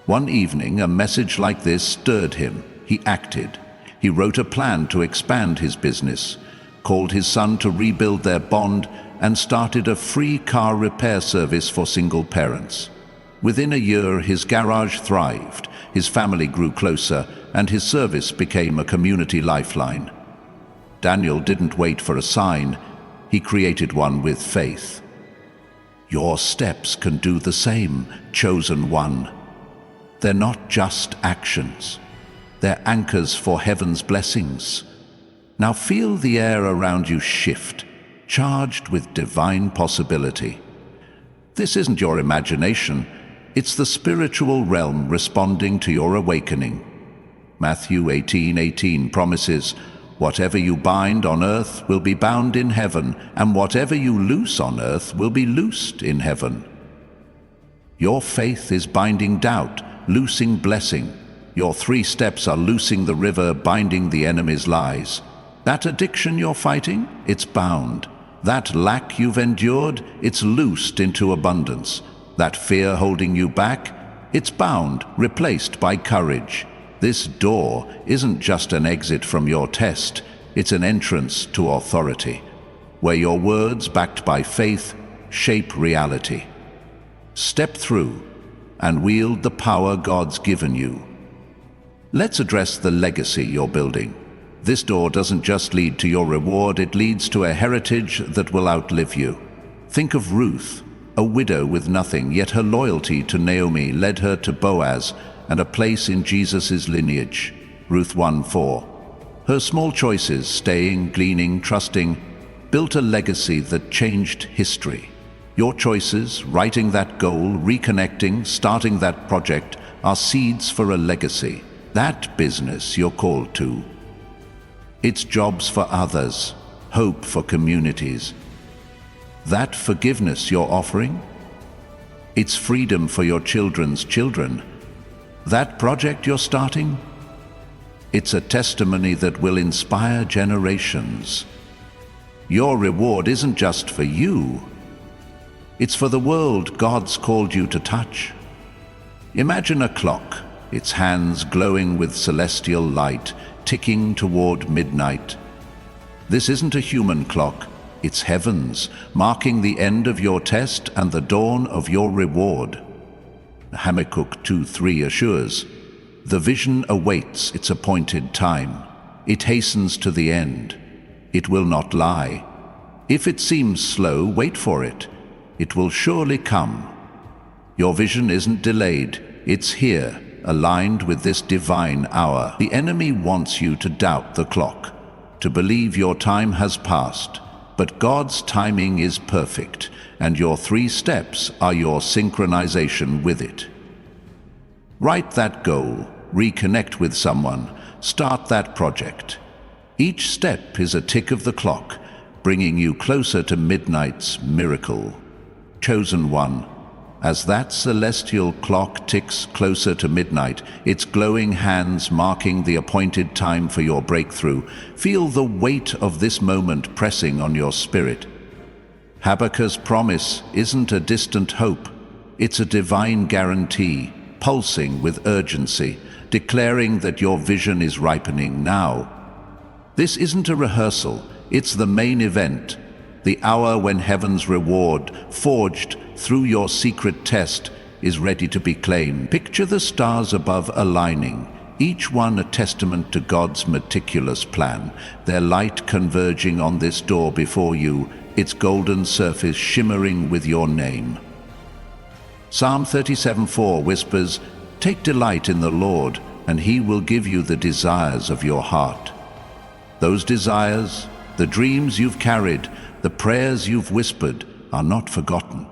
One evening, a message like this stirred him. He acted. He wrote a plan to expand his business, called his son to rebuild their bond, and started a free car repair service for single parents. Within a year, his garage thrived, his family grew closer, and his service became a community lifeline. Daniel didn't wait for a sign. He created one with faith. Your steps can do the same, chosen one. They're not just actions. They're anchors for heaven's blessings. Now feel the air around you shift, charged with divine possibility. This isn't your imagination. It's the spiritual realm responding to your awakening. Matthew 18:18 promises, "Whatever you bind on earth will be bound in heaven, and whatever you loose on earth will be loosed in heaven." Your faith is binding doubt, loosing blessing. Your 3 steps are loosing the river, binding the enemy's lies. That addiction you're fighting, it's bound. That lack you've endured, it's loosed into abundance. That fear holding you back, it's bound, replaced by courage. This door isn't just an exit from your test, it's an entrance to authority, where your words, backed by faith, shape reality. Step through and wield the power God's given you. Let's address the legacy you're building. This door doesn't just lead to your reward, it leads to a heritage that will outlive you. Think of Ruth, a widow with nothing, yet her loyalty to Naomi led her to Boaz and a place in Jesus' lineage. Ruth 1:4. Her small choices, staying, gleaning, trusting, built a legacy that changed history. Your choices, writing that goal, reconnecting, starting that project, are seeds for a legacy. That business you're called to. It's jobs for others, hope for communities. That forgiveness you're offering? It's freedom for your children's children. That project you're starting? It's a testimony that will inspire generations. Your reward isn't just for you. It's for the world God's called you to touch. Imagine a clock, its hands glowing with celestial light, ticking toward midnight. This isn't a human clock, it's heaven's, marking the end of your test and the dawn of your reward. Habakkuk 2:3 assures, "The vision awaits its appointed time. It hastens to the end. It will not lie. If it seems slow, wait for it. It will surely come." Your vision isn't delayed, it's here, aligned with this divine hour. The enemy wants you to doubt the clock, to believe your time has passed, but God's timing is perfect, and your 3 steps are your synchronization with it. Write that goal, reconnect with someone, start that project. Each step is a tick of the clock, bringing you closer to midnight's miracle. Chosen one, as that celestial clock ticks closer to midnight, its glowing hands marking the appointed time for your breakthrough, feel the weight of this moment pressing on your spirit. Habakkuk's promise isn't a distant hope, it's a divine guarantee, pulsing with urgency, declaring that your vision is ripening now. This isn't a rehearsal, it's the main event, the hour when heaven's reward, forged through your secret test, is ready to be claimed. Picture the stars above aligning, each one a testament to God's meticulous plan, their light converging on this door before you, its golden surface shimmering with your name. Psalm 37:4 whispers, "Take delight in the Lord, and He will give you the desires of your heart." Those desires, the dreams you've carried, the prayers you've whispered, are not forgotten.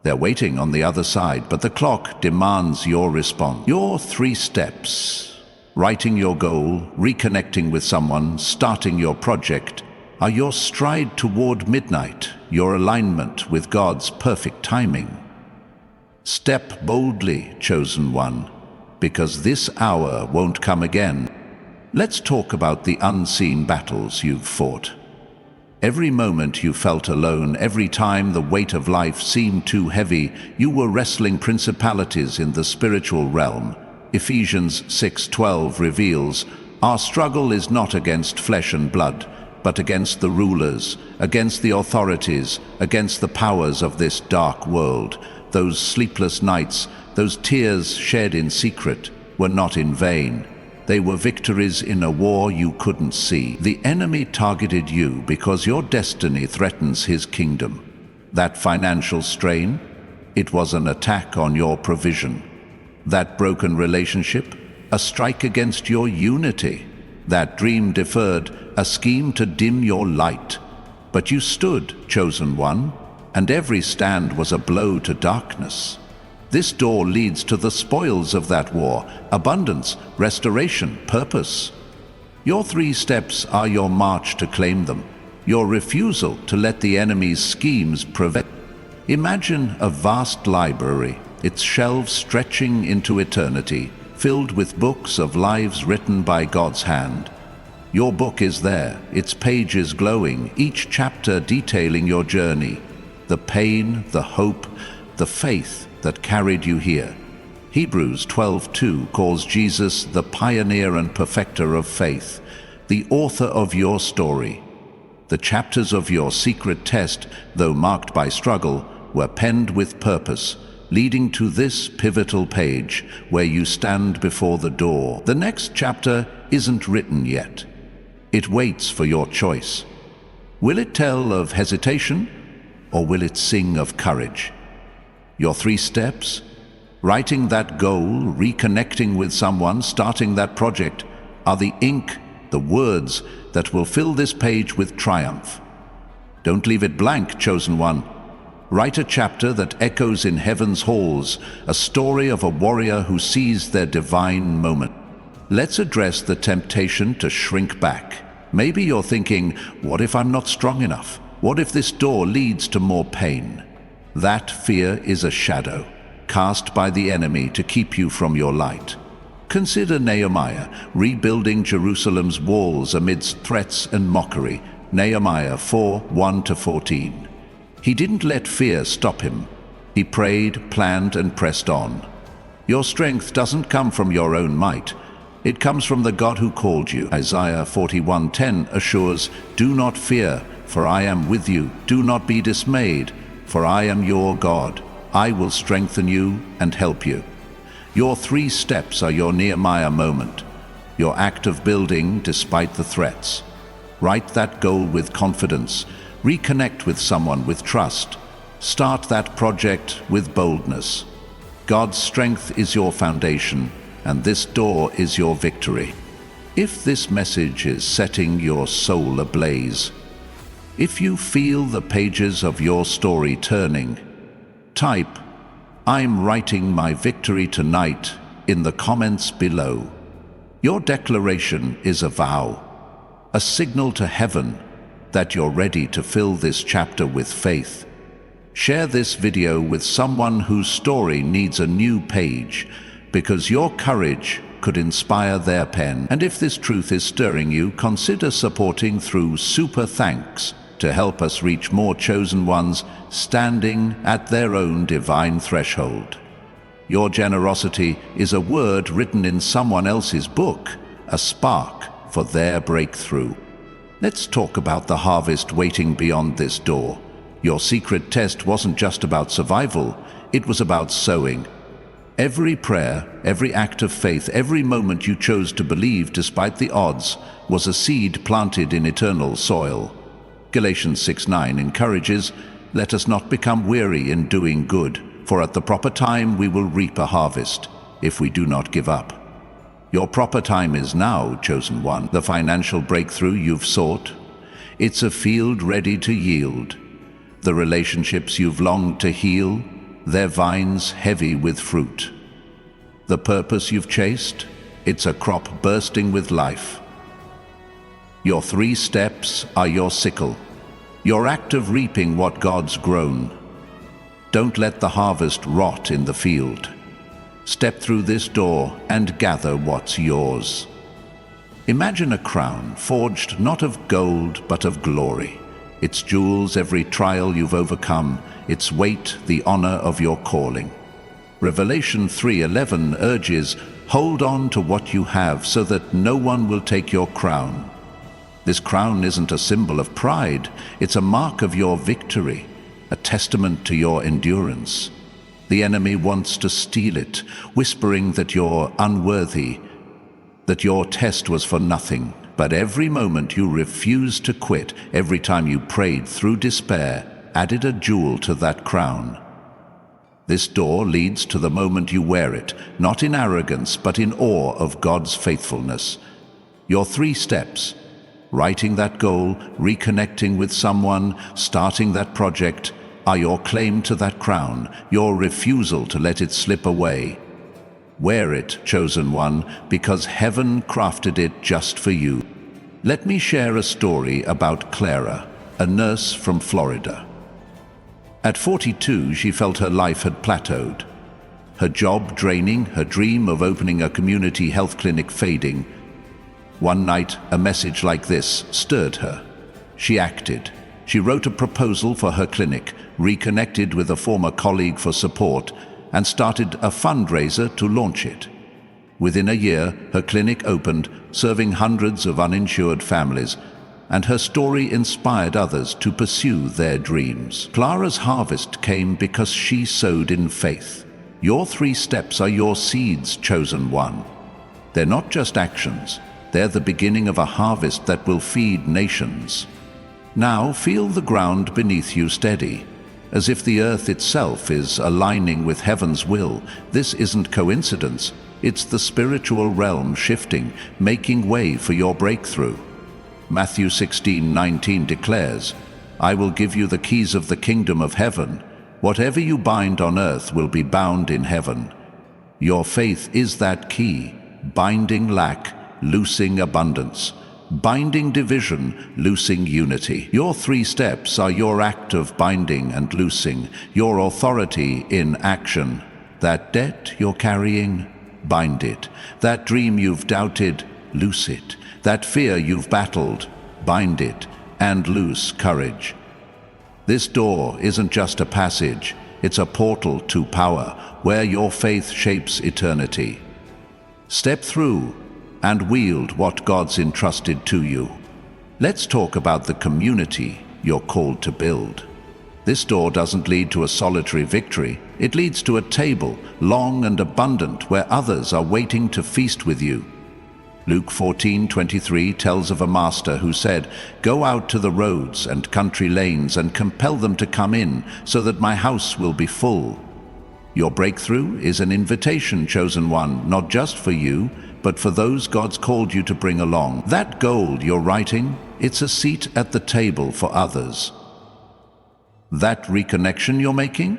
They're waiting on the other side, but the clock demands your response. Your 3 steps, writing your goal, reconnecting with someone, starting your project, are your stride toward midnight, your alignment with God's perfect timing. Step boldly, chosen one, because this hour won't come again. Let's talk about the unseen battles you've fought. Every moment you felt alone, every time the weight of life seemed too heavy, you were wrestling principalities in the spiritual realm. Ephesians 6:12 reveals, "Our struggle is not against flesh and blood, but against the rulers, against the authorities, against the powers of this dark world." Those sleepless nights, those tears shed in secret, were not in vain. They were victories in a war you couldn't see. The enemy targeted you because your destiny threatens his kingdom. That financial strain, it was an attack on your provision. That broken relationship, a strike against your unity. That dream deferred, a scheme to dim your light. But you stood, chosen one, and every stand was a blow to darkness. This door leads to the spoils of that war: abundance, restoration, purpose. Your 3 steps are your march to claim them, your refusal to let the enemy's schemes prevail. Imagine a vast library, its shelves stretching into eternity, filled with books of lives written by God's hand. Your book is there, its pages glowing, each chapter detailing your journey, the pain, the hope, the faith that carried you here. Hebrews 12:2 calls Jesus the pioneer and perfecter of faith, the author of your story. The chapters of your secret test, though marked by struggle, were penned with purpose, leading to this pivotal page where you stand before the door. The next chapter isn't written yet. It waits for your choice. Will it tell of hesitation, or will it sing of courage? Your 3 steps: writing that goal, reconnecting with someone, starting that project, are the ink, the words that will fill this page with triumph. Don't leave it blank, chosen one. Write a chapter that echoes in heaven's halls, a story of a warrior who sees their divine moment. Let's address the temptation to shrink back. Maybe you're thinking, what if I'm not strong enough? What if this door leads to more pain? That fear is a shadow, cast by the enemy to keep you from your light. Consider Nehemiah rebuilding Jerusalem's walls amidst threats and mockery. Nehemiah 4:1-14. He didn't let fear stop him. He prayed, planned, and pressed on. Your strength doesn't come from your own might. It comes from the God who called you. Isaiah 41:10 assures, "Do not fear, for I am with you. Do not be dismayed, for I am your God. I will strengthen you and help you." Your 3 steps are your Nehemiah moment, your act of building despite the threats. Write that goal with confidence. Reconnect with someone with trust. Start that project with boldness. God's strength is your foundation, and this door is your victory. If this message is setting your soul ablaze, if you feel the pages of your story turning, type, "I'm writing my victory tonight," in the comments below. Your declaration is a vow, a signal to heaven that you're ready to fill this chapter with faith. Share this video with someone whose story needs a new page, because your courage could inspire their pen. And if this truth is stirring you, consider supporting through Super Thanks to help us reach more chosen ones standing at their own divine threshold. Your generosity is a word written in someone else's book, a spark for their breakthrough. Let's talk about the harvest waiting beyond this door. Your secret test wasn't just about survival, it was about sowing. Every prayer, every act of faith, every moment you chose to believe despite the odds was a seed planted in eternal soil. Galatians 6:9 encourages, "Let us not become weary in doing good, for at the proper time we will reap a harvest, if we do not give up." Your proper time is now, chosen one. The financial breakthrough you've sought, it's a field ready to yield. The relationships you've longed to heal, their vines heavy with fruit. The purpose you've chased, it's a crop bursting with life. Your 3 steps are your sickle, your act of reaping what God's grown. Don't let the harvest rot in the field. Step through this door and gather what's yours. Imagine a crown forged not of gold but of glory. Its jewels every trial you've overcome, its weight the honor of your calling. Revelation 3:11 urges, "Hold on to what you have so that no one will take your crown." This crown isn't a symbol of pride, it's a mark of your victory, a testament to your endurance. The enemy wants to steal it, whispering that you're unworthy, that your test was for nothing. But every moment you refused to quit, every time you prayed through despair, added a jewel to that crown. This door leads to the moment you wear it, not in arrogance, but in awe of God's faithfulness. Your 3 steps: writing that goal, reconnecting with someone, starting that project, are your claim to that crown, your refusal to let it slip away. Wear it, chosen one, because heaven crafted it just for you. Let me share a story about Clara, a nurse from Florida. At 42, she felt her life had plateaued. Her job draining, her dream of opening a community health clinic fading. One night, a message like this stirred her. She acted. She wrote a proposal for her clinic, reconnected with a former colleague for support, and started a fundraiser to launch it. Within a year, her clinic opened, serving hundreds of uninsured families, and her story inspired others to pursue their dreams. Clara's harvest came because she sowed in faith. Your 3 steps are your seeds, chosen one. They're not just actions, they're the beginning of a harvest that will feed nations. Now feel the ground beneath you steady, as if the earth itself is aligning with heaven's will. This isn't coincidence, it's the spiritual realm shifting, making way for your breakthrough. Matthew 16:19 declares, "I will give you the keys of the kingdom of heaven. Whatever you bind on earth will be bound in heaven." Your faith is that key, binding lack, loosing abundance, binding division, loosing unity. Your 3 steps are your act of binding and loosing, your authority in action. That debt you're carrying, bind it. That dream you've doubted, loose it. That fear you've battled, bind it, and loose courage. This door isn't just a passage, it's a portal to power, where your faith shapes eternity. Step through and wield what God's entrusted to you. Let's talk about the community you're called to build. This door doesn't lead to a solitary victory, it leads to a table, long and abundant, where others are waiting to feast with you. Luke 14:23 tells of a master who said, "Go out to the roads and country lanes and compel them to come in, so that my house will be full." Your breakthrough is an invitation, chosen one, not just for you, but for those God's called you to bring along. That goal you're writing, it's a seat at the table for others. That reconnection you're making,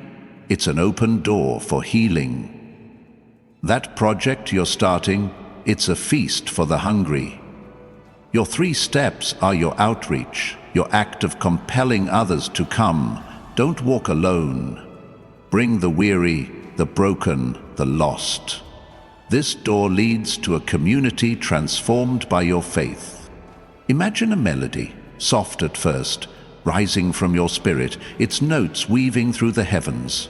it's an open door for healing. That project you're starting, it's a feast for the hungry. Your 3 steps are your outreach, your act of compelling others to come. Don't walk alone. Bring the weary, the broken, the lost. This door leads to a community transformed by your faith. Imagine a melody, soft at first, rising from your spirit, its notes weaving through the heavens.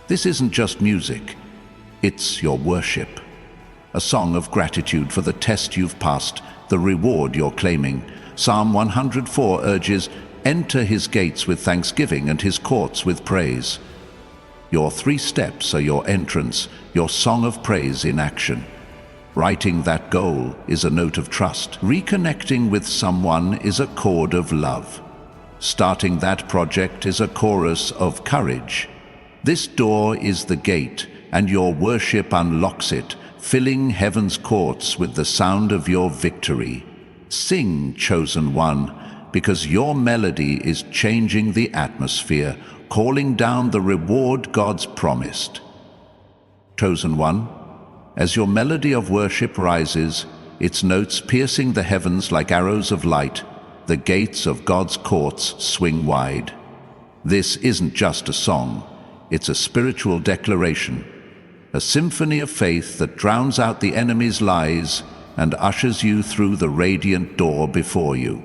This isn't just music, it's your worship. A song of gratitude for the test you've passed, the reward you're claiming. Psalm 104 urges, "Enter his gates with thanksgiving and his courts with praise." Your 3 steps are your entrance, your song of praise in action. Writing that goal is a note of trust. Reconnecting with someone is a chord of love. Starting that project is a chorus of courage. This door is the gate, and your worship unlocks it, filling heaven's courts with the sound of your victory. Sing, chosen one, because your melody is changing the atmosphere, calling down the reward God's promised. Chosen one, as your melody of worship rises, its notes piercing the heavens like arrows of light, the gates of God's courts swing wide. This isn't just a song, it's a spiritual declaration, a symphony of faith that drowns out the enemy's lies and ushers you through the radiant door before you.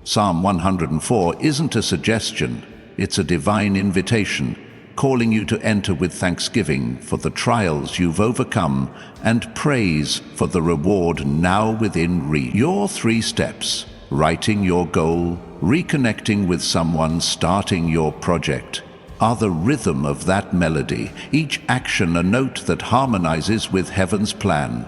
Psalm 104 isn't a suggestion, it's a divine invitation, calling you to enter with thanksgiving for the trials you've overcome and praise for the reward now within reach. Your 3 steps, writing your goal, reconnecting with someone, starting your project, are the rhythm of that melody, each action a note that harmonizes with heaven's plan.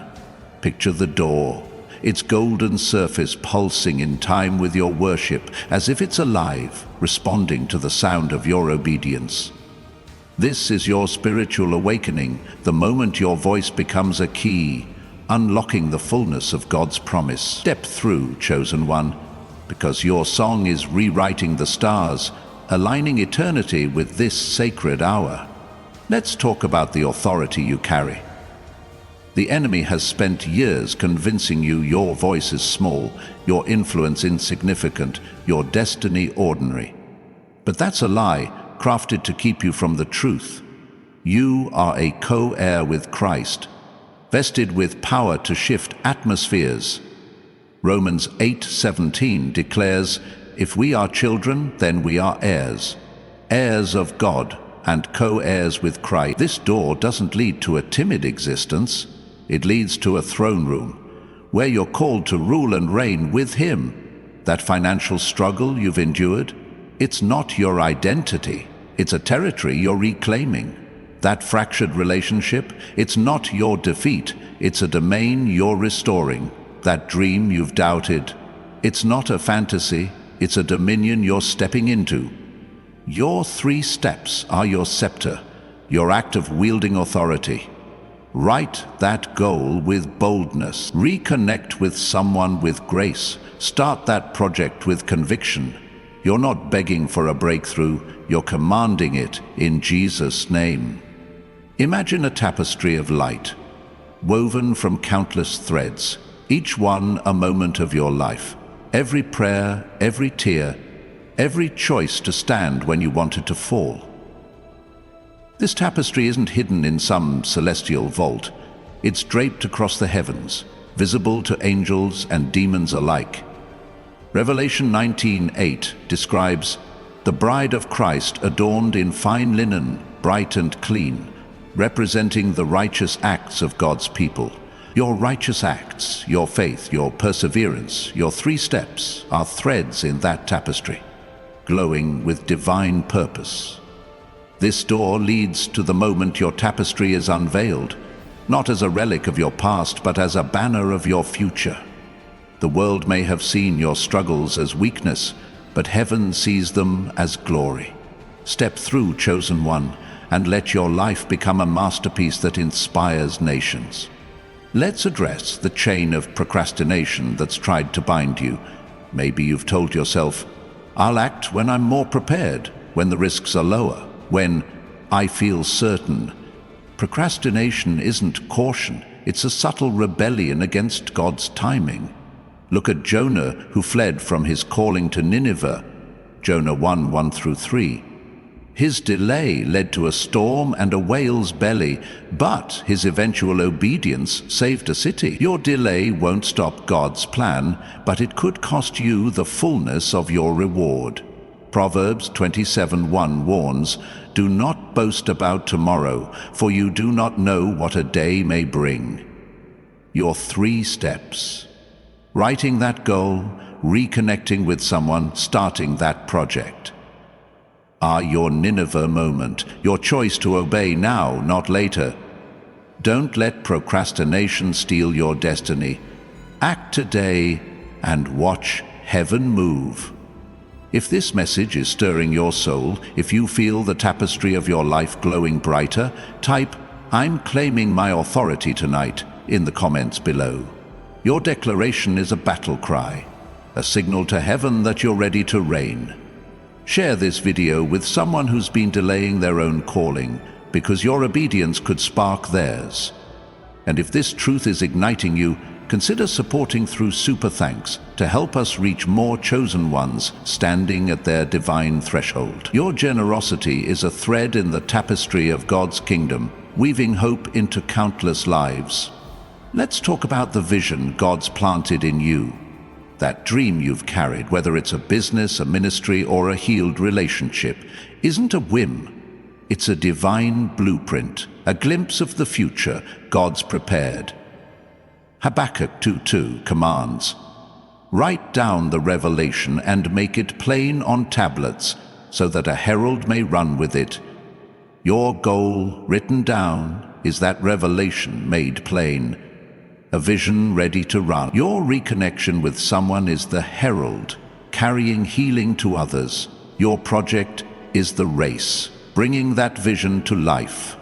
Picture the door, its golden surface pulsing in time with your worship, as if it's alive, responding to the sound of your obedience. This is your spiritual awakening, the moment your voice becomes a key, unlocking the fullness of God's promise. Step through, chosen one, because your song is rewriting the stars, aligning eternity with this sacred hour. Let's talk about the authority you carry. The enemy has spent years convincing you your voice is small, your influence insignificant, your destiny ordinary. But that's a lie crafted to keep you from the truth. You are a co-heir with Christ, vested with power to shift atmospheres. Romans 8:17 declares, "If we are children, then we are heirs, heirs of God and co-heirs with Christ." This door doesn't lead to a timid existence. It leads to a throne room, where you're called to rule and reign with Him. That financial struggle you've endured, it's not your identity. It's a territory you're reclaiming. That fractured relationship, it's not your defeat. It's a domain you're restoring. That dream you've doubted, it's not a fantasy. It's a dominion you're stepping into. Your 3 steps are your scepter, your act of wielding authority. Write that goal with boldness. Reconnect with someone with grace. Start that project with conviction. You're not begging for a breakthrough, you're commanding it in Jesus' name. Imagine a tapestry of light, woven from countless threads, each one a moment of your life. Every prayer, every tear, every choice to stand when you wanted to fall. This tapestry isn't hidden in some celestial vault. It's draped across the heavens, visible to angels and demons alike. Revelation 19:8 describes the bride of Christ adorned in fine linen, bright and clean, representing the righteous acts of God's people. Your righteous acts, your faith, your perseverance, your 3 steps are threads in that tapestry, glowing with divine purpose. This door leads to the moment your tapestry is unveiled, not as a relic of your past, but as a banner of your future. The world may have seen your struggles as weakness, but heaven sees them as glory. Step through, chosen one, and let your life become a masterpiece that inspires nations. Let's address the chain of procrastination that's tried to bind you. Maybe you've told yourself, "I'll act when I'm more prepared, when the risks are lower, when I feel certain." Procrastination isn't caution, it's a subtle rebellion against God's timing. Look at Jonah, who fled from his calling to Nineveh. Jonah 1:1-3. His delay led to a storm and a whale's belly, but his eventual obedience saved a city. Your delay won't stop God's plan, but it could cost you the fullness of your reward. Proverbs 27:1 warns, "Do not boast about tomorrow, for you do not know what a day may bring." Your 3 steps. Writing that goal, reconnecting with someone, starting that project, are your Nineveh moment, your choice to obey now, not later. Don't let procrastination steal your destiny. Act today and watch heaven move. If this message is stirring your soul, if you feel the tapestry of your life glowing brighter, type, "I'm claiming my authority tonight," in the comments below. Your declaration is a battle cry, a signal to heaven that you're ready to reign. Share this video with someone who's been delaying their own calling, because your obedience could spark theirs. And if this truth is igniting you, consider supporting through Super Thanks to help us reach more chosen ones standing at their divine threshold. Your generosity is a thread in the tapestry of God's kingdom, weaving hope into countless lives. Let's talk about the vision God's planted in you. That dream you've carried, whether it's a business, a ministry, or a healed relationship, isn't a whim. It's a divine blueprint, a glimpse of the future God's prepared. Habakkuk 2:2 commands, "Write down the revelation and make it plain on tablets, so that a herald may run with it." Your goal, written down, is that revelation made plain, a vision ready to run. Your reconnection with someone is the herald, carrying healing to others. Your project is the race, bringing that vision to life.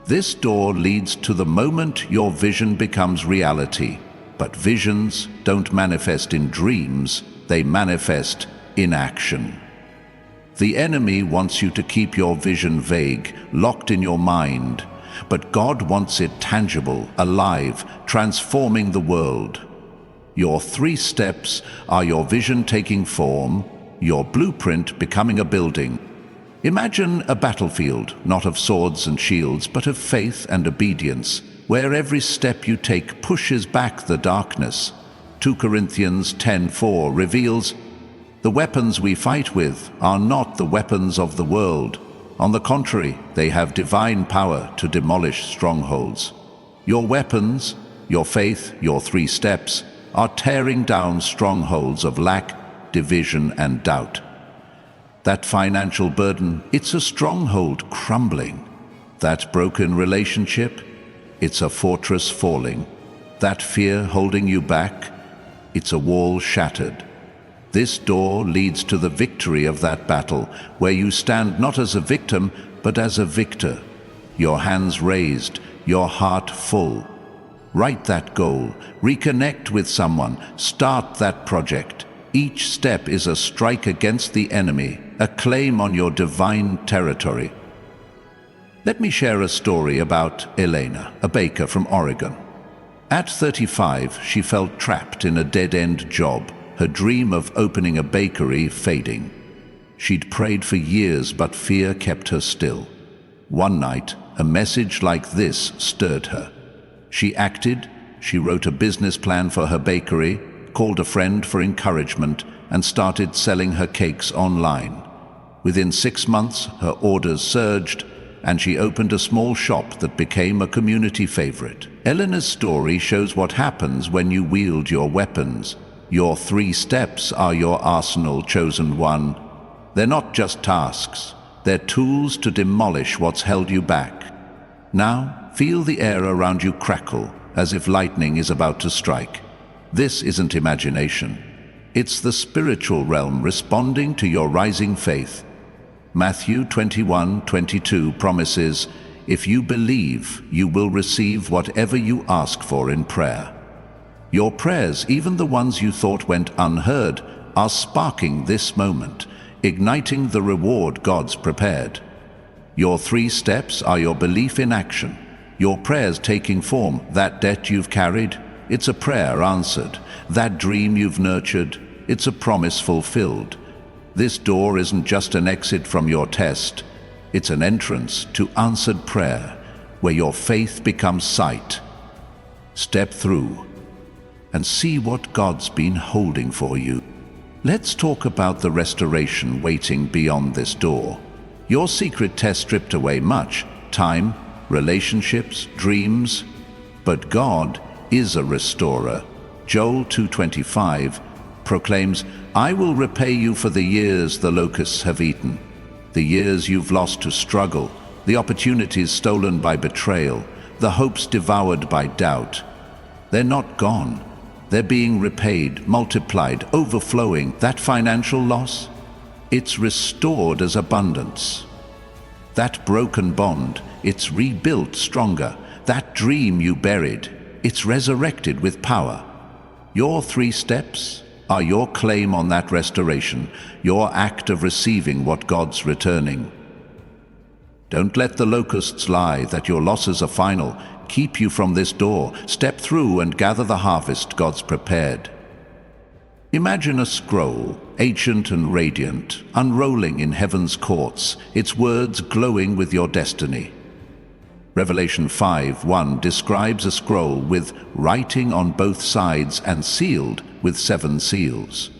This door leads to the moment your vision becomes reality. But visions don't manifest in dreams, they manifest in action. The enemy wants you to keep your vision vague, locked in your mind, but God wants it tangible, alive, transforming the world. Your 3 steps are your vision taking form, your blueprint becoming a building. Imagine a battlefield, not of swords and shields, but of faith and obedience, where every step you take pushes back the darkness. 2 Corinthians 10:4 reveals, "The weapons we fight with are not the weapons of the world. On the contrary, they have divine power to demolish strongholds." Your weapons, your faith, your 3 steps, are tearing down strongholds of lack, division, and doubt. That financial burden, it's a stronghold crumbling. That broken relationship, it's a fortress falling. That fear holding you back, it's a wall shattered. This door leads to the victory of that battle, where you stand not as a victim, but as a victor. Your hands raised, your heart full. Write that goal, reconnect with someone, start that project. Each step is a strike against the enemy, a claim on your divine territory. Let me share a story about Elena, a baker from Oregon. At 35, she felt trapped in a dead-end job, her dream of opening a bakery fading. She'd prayed for years, but fear kept her still. One night, a message like this stirred her. She acted, she wrote a business plan for her bakery, called a friend for encouragement, and started selling her cakes online. Within 6 months, her orders surged, and she opened a small shop that became a community favorite. Elena's story shows what happens when you wield your weapons. Your 3 steps are your arsenal, chosen one. They're not just tasks, they're tools to demolish what's held you back. Now, feel the air around you crackle, as if lightning is about to strike. This isn't imagination. It's the spiritual realm responding to your rising faith. Matthew 21:22 promises, "If you believe, you will receive whatever you ask for in prayer." Your prayers, even the ones you thought went unheard, are sparking this moment, igniting the reward God's prepared. Your 3 steps are your belief in action, your prayers taking form. That debt you've carried, it's a prayer answered. That dream you've nurtured, it's a promise fulfilled. This door isn't just an exit from your test, it's an entrance to answered prayer, where your faith becomes sight. Step through and see what God's been holding for you. Let's talk about the restoration waiting beyond this door. Your secret test stripped away much: time, relationships, dreams. But God is a restorer. Joel 2:25 proclaims, "I will repay you for the years the locusts have eaten, the years you've lost to struggle, the opportunities stolen by betrayal, the hopes devoured by doubt. They're not gone. They're being repaid, multiplied, overflowing. That financial loss, it's restored as abundance. That broken bond, it's rebuilt stronger. That dream you buried, it's resurrected with power. Your 3 steps are your claim on that restoration, your act of receiving what God's returning. Don't let the locusts lie that your losses are final, keep you from this door. Step through and gather the harvest God's prepared. Imagine a scroll, ancient and radiant, unrolling in heaven's courts, its words glowing with your destiny. Revelation 5:1 describes a scroll with writing on both sides and sealed with 7 seals.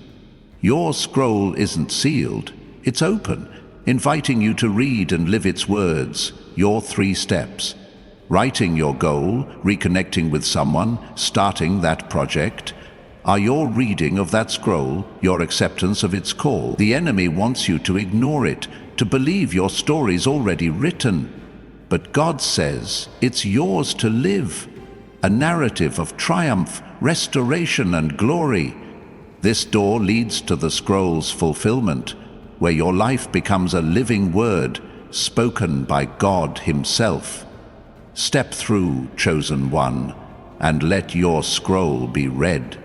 Your scroll isn't sealed, it's open, inviting you to read and live its words. Your 3 steps: writing your goal, reconnecting with someone, starting that project, are your reading of that scroll, your acceptance of its call. The enemy wants you to ignore it, to believe your story's already written. But God says it's yours to live, a narrative of triumph, restoration, and glory. This door leads to the scroll's fulfillment, where your life becomes a living word spoken by God Himself. Step through, chosen one, and let your scroll be read.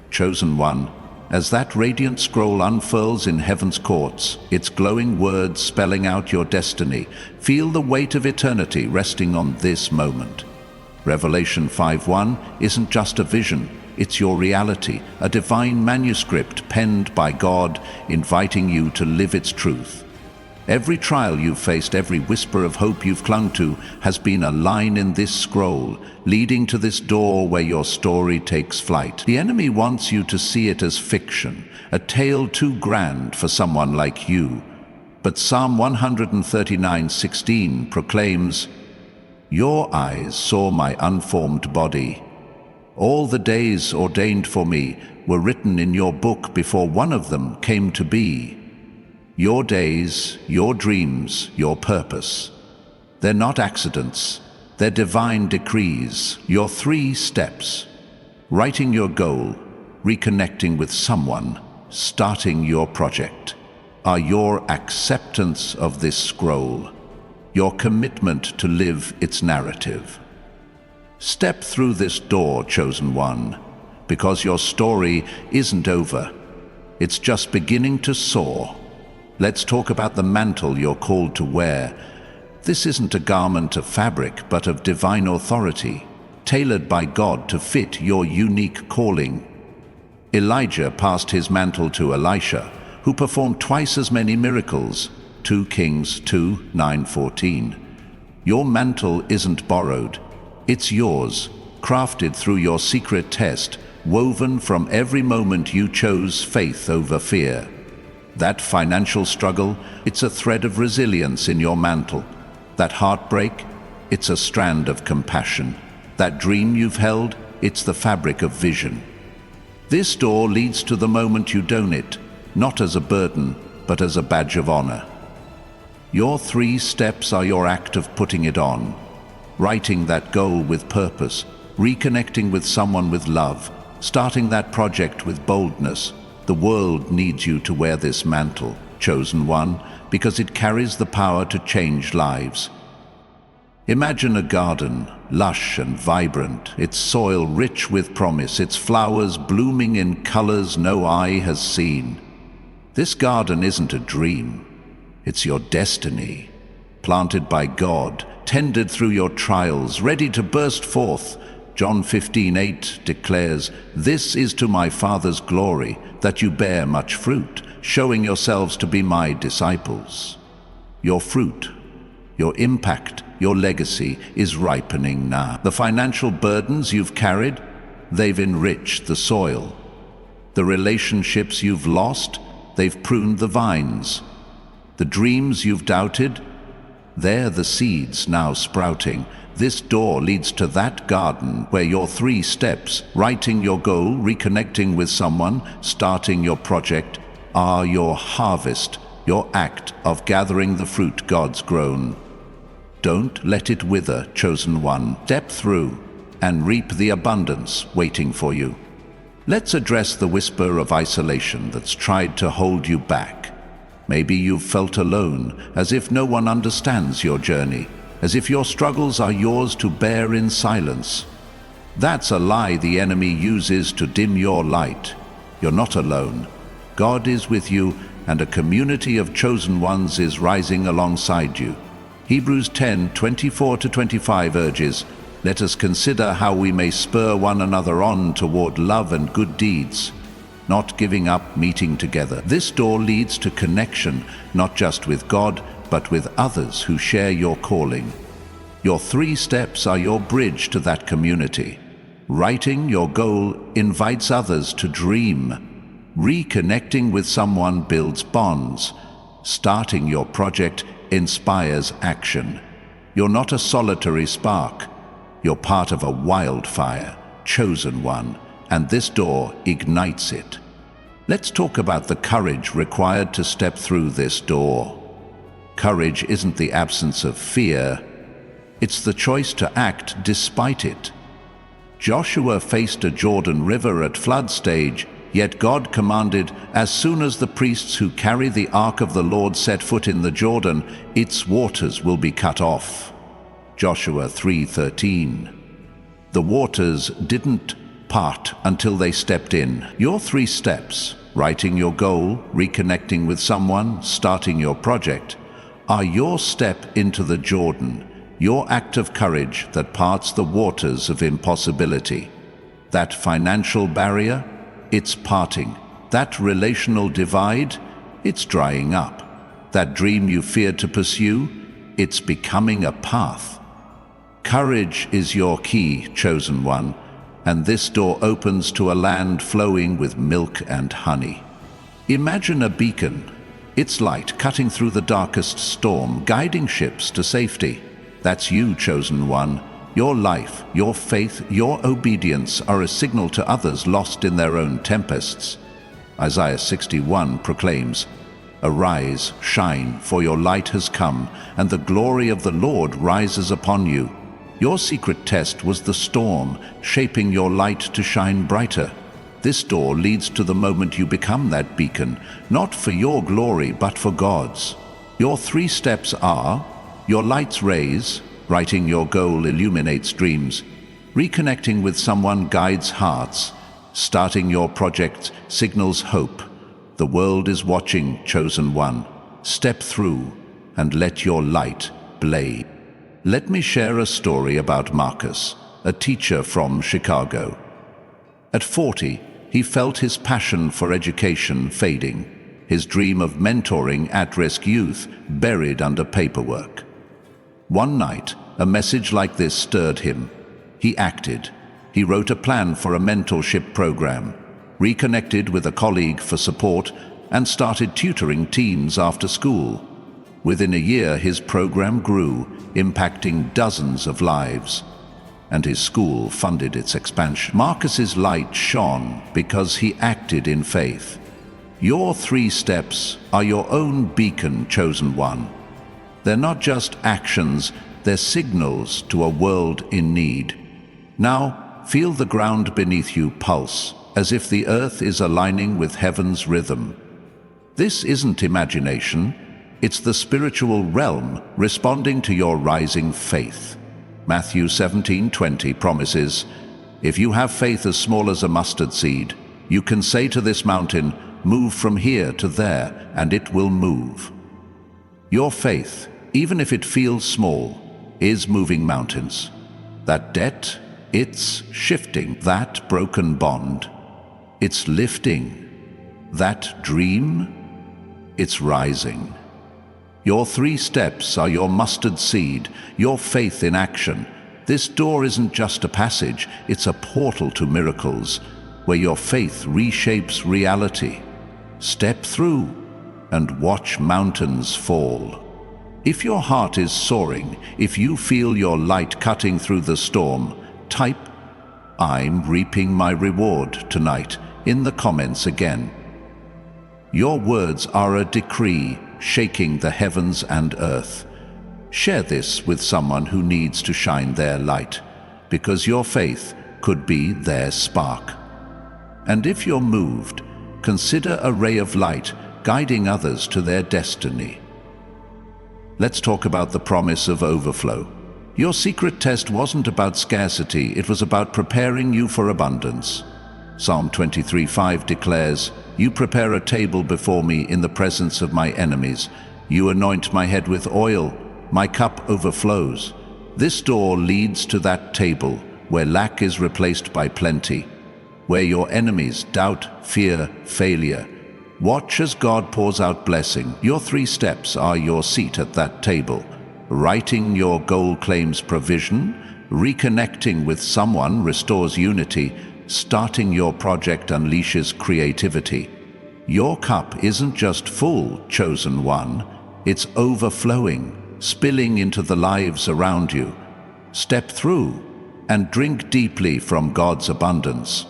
Chosen one, As that radiant scroll unfurls in heaven's courts, its glowing words spelling out your destiny, feel the weight of eternity resting on this moment. Revelation 5:1 isn't just a vision, it's your reality, a divine manuscript penned by God, inviting you to live its truth. Every trial you've faced, every whisper of hope you've clung to, has been a line in this scroll, leading to this door where your story takes flight. The enemy wants you to see it as fiction, a tale too grand for someone like you. But Psalm 139:16 proclaims, "Your eyes saw my unformed body. All the days ordained for me were written in your book before one of them came to be." Your days, your dreams, your purpose. They're not accidents, they're divine decrees. Your 3 steps: writing your goal, reconnecting with someone, starting your project, are your acceptance of this scroll, your commitment to live its narrative. Step through this door, chosen one, because your story isn't over. It's just beginning to soar. Let's talk about the mantle you're called to wear. This isn't a garment of fabric, but of divine authority, tailored by God to fit your unique calling. Elijah passed his mantle to Elisha, who performed twice as many miracles, 2 Kings 2:9-14. Your mantle isn't borrowed, it's yours, crafted through your secret test, woven from every moment you chose faith over fear. That financial struggle, it's a thread of resilience in your mantle. That heartbreak, it's a strand of compassion. That dream you've held, it's the fabric of vision. This door leads to the moment you don it, not as a burden, but as a badge of honor. Your 3 steps are your act of putting it on. Writing that goal with purpose, reconnecting with someone with love, starting that project with boldness. The world needs you to wear this mantle, chosen one, because it carries the power to change lives. Imagine a garden, lush and vibrant, its soil rich with promise, its flowers blooming in colors no eye has seen. This garden isn't a dream, it's your destiny, planted by God, tended through your trials, ready to burst forth. John 15:8 declares, "This is to my Father's glory, that you bear much fruit, showing yourselves to be my disciples." Your fruit, your impact, your legacy is ripening now. The financial burdens you've carried, they've enriched the soil. The relationships you've lost, they've pruned the vines. The dreams you've doubted, they're the seeds now sprouting. This door leads to that garden where your 3 steps, writing your goal, reconnecting with someone, starting your project, are your harvest, your act of gathering the fruit God's grown. Don't let it wither, chosen one. Step through and reap the abundance waiting for you. Let's address the whisper of isolation that's tried to hold you back. Maybe you've felt alone, as if no one understands your journey, as if your struggles are yours to bear in silence. That's a lie the enemy uses to dim your light. You're not alone. God is with you, and a community of chosen ones is rising alongside you. Hebrews 10:24-25 urges, "Let us consider how we may spur one another on toward love and good deeds, not giving up meeting together." This door leads to connection, not just with God, but with others who share your calling. Your 3 steps are your bridge to that community. Writing your goal invites others to dream. Reconnecting with someone builds bonds. Starting your project inspires action. You're not a solitary spark. You're part of a wildfire, chosen one, and this door ignites it. Let's talk about the courage required to step through this door. Courage isn't the absence of fear, it's the choice to act despite it. Joshua faced a Jordan River at flood stage, yet God commanded, as soon as the priests who carry the ark of the Lord set foot in the Jordan, its waters will be cut off. Joshua 3:13. The waters didn't part until they stepped in. Your 3 steps, writing your goal, reconnecting with someone, starting your project, are your step into the Jordan, your act of courage that parts the waters of impossibility. That financial barrier, it's parting. That relational divide, it's drying up. That dream you feared to pursue, it's becoming a path. Courage is your key, chosen one, and this door opens to a land flowing with milk and honey. Imagine a beacon, its light cutting through the darkest storm, guiding ships to safety. That's you, chosen one. Your life, your faith, your obedience are a signal to others lost in their own tempests. Isaiah 61 proclaims, "Arise, shine, for your light has come, and the glory of the Lord rises upon you." Your secret test was the storm, shaping your light to shine brighter. This door leads to the moment you become that beacon, not for your glory, but for God's. Your 3 steps are: your light's rays, writing your goal illuminates dreams, reconnecting with someone guides hearts, starting your project signals hope. The world is watching, chosen one. Step through and let your light blaze. Let me share a story about Marcus, a teacher from Chicago. At 40, he felt his passion for education fading, his dream of mentoring at-risk youth buried under paperwork. One night, a message like this stirred him. He acted. He wrote a plan for a mentorship program, reconnected with a colleague for support, and started tutoring teens after school. Within a year, his program grew, impacting dozens of lives, and his school funded its expansion. Marcus's light shone because he acted in faith. Your 3 steps are your own beacon, chosen one. They're not just actions, they're signals to a world in need. Now, feel the ground beneath you pulse, as if the earth is aligning with heaven's rhythm. This isn't imagination, it's the spiritual realm responding to your rising faith. Matthew 17:20 promises, "If you have faith as small as a mustard seed, you can say to this mountain, 'Move from here to there,' and it will move." Your faith, even if it feels small, is moving mountains. That debt, it's shifting. That broken bond, it's lifting. That dream, it's rising. Your 3 steps are your mustard seed, your faith in action. This door isn't just a passage, it's a portal to miracles, where your faith reshapes reality. Step through and watch mountains fall. If your heart is soaring, if you feel your light cutting through the storm, type, "I'm reaping my reward tonight," in the comments again. Your words are a decree, shaking the heavens and earth. Share this with someone who needs to shine their light, because your faith could be their spark. And if you're moved, consider a ray of light guiding others to their destiny. Let's talk about the promise of overflow. Your secret test wasn't about scarcity, it was about preparing you for abundance. Psalm 23:5 declares, "You prepare a table before me in the presence of my enemies. You anoint my head with oil, my cup overflows." This door leads to that table where lack is replaced by plenty, where your enemies doubt, fear, failure. Watch as God pours out blessing. Your 3 steps are your seat at that table. Writing your goal claims provision, reconnecting with someone restores unity, starting your project unleashes creativity. Your cup isn't just full, chosen one, it's overflowing, spilling into the lives around you. Step through and drink deeply from God's abundance.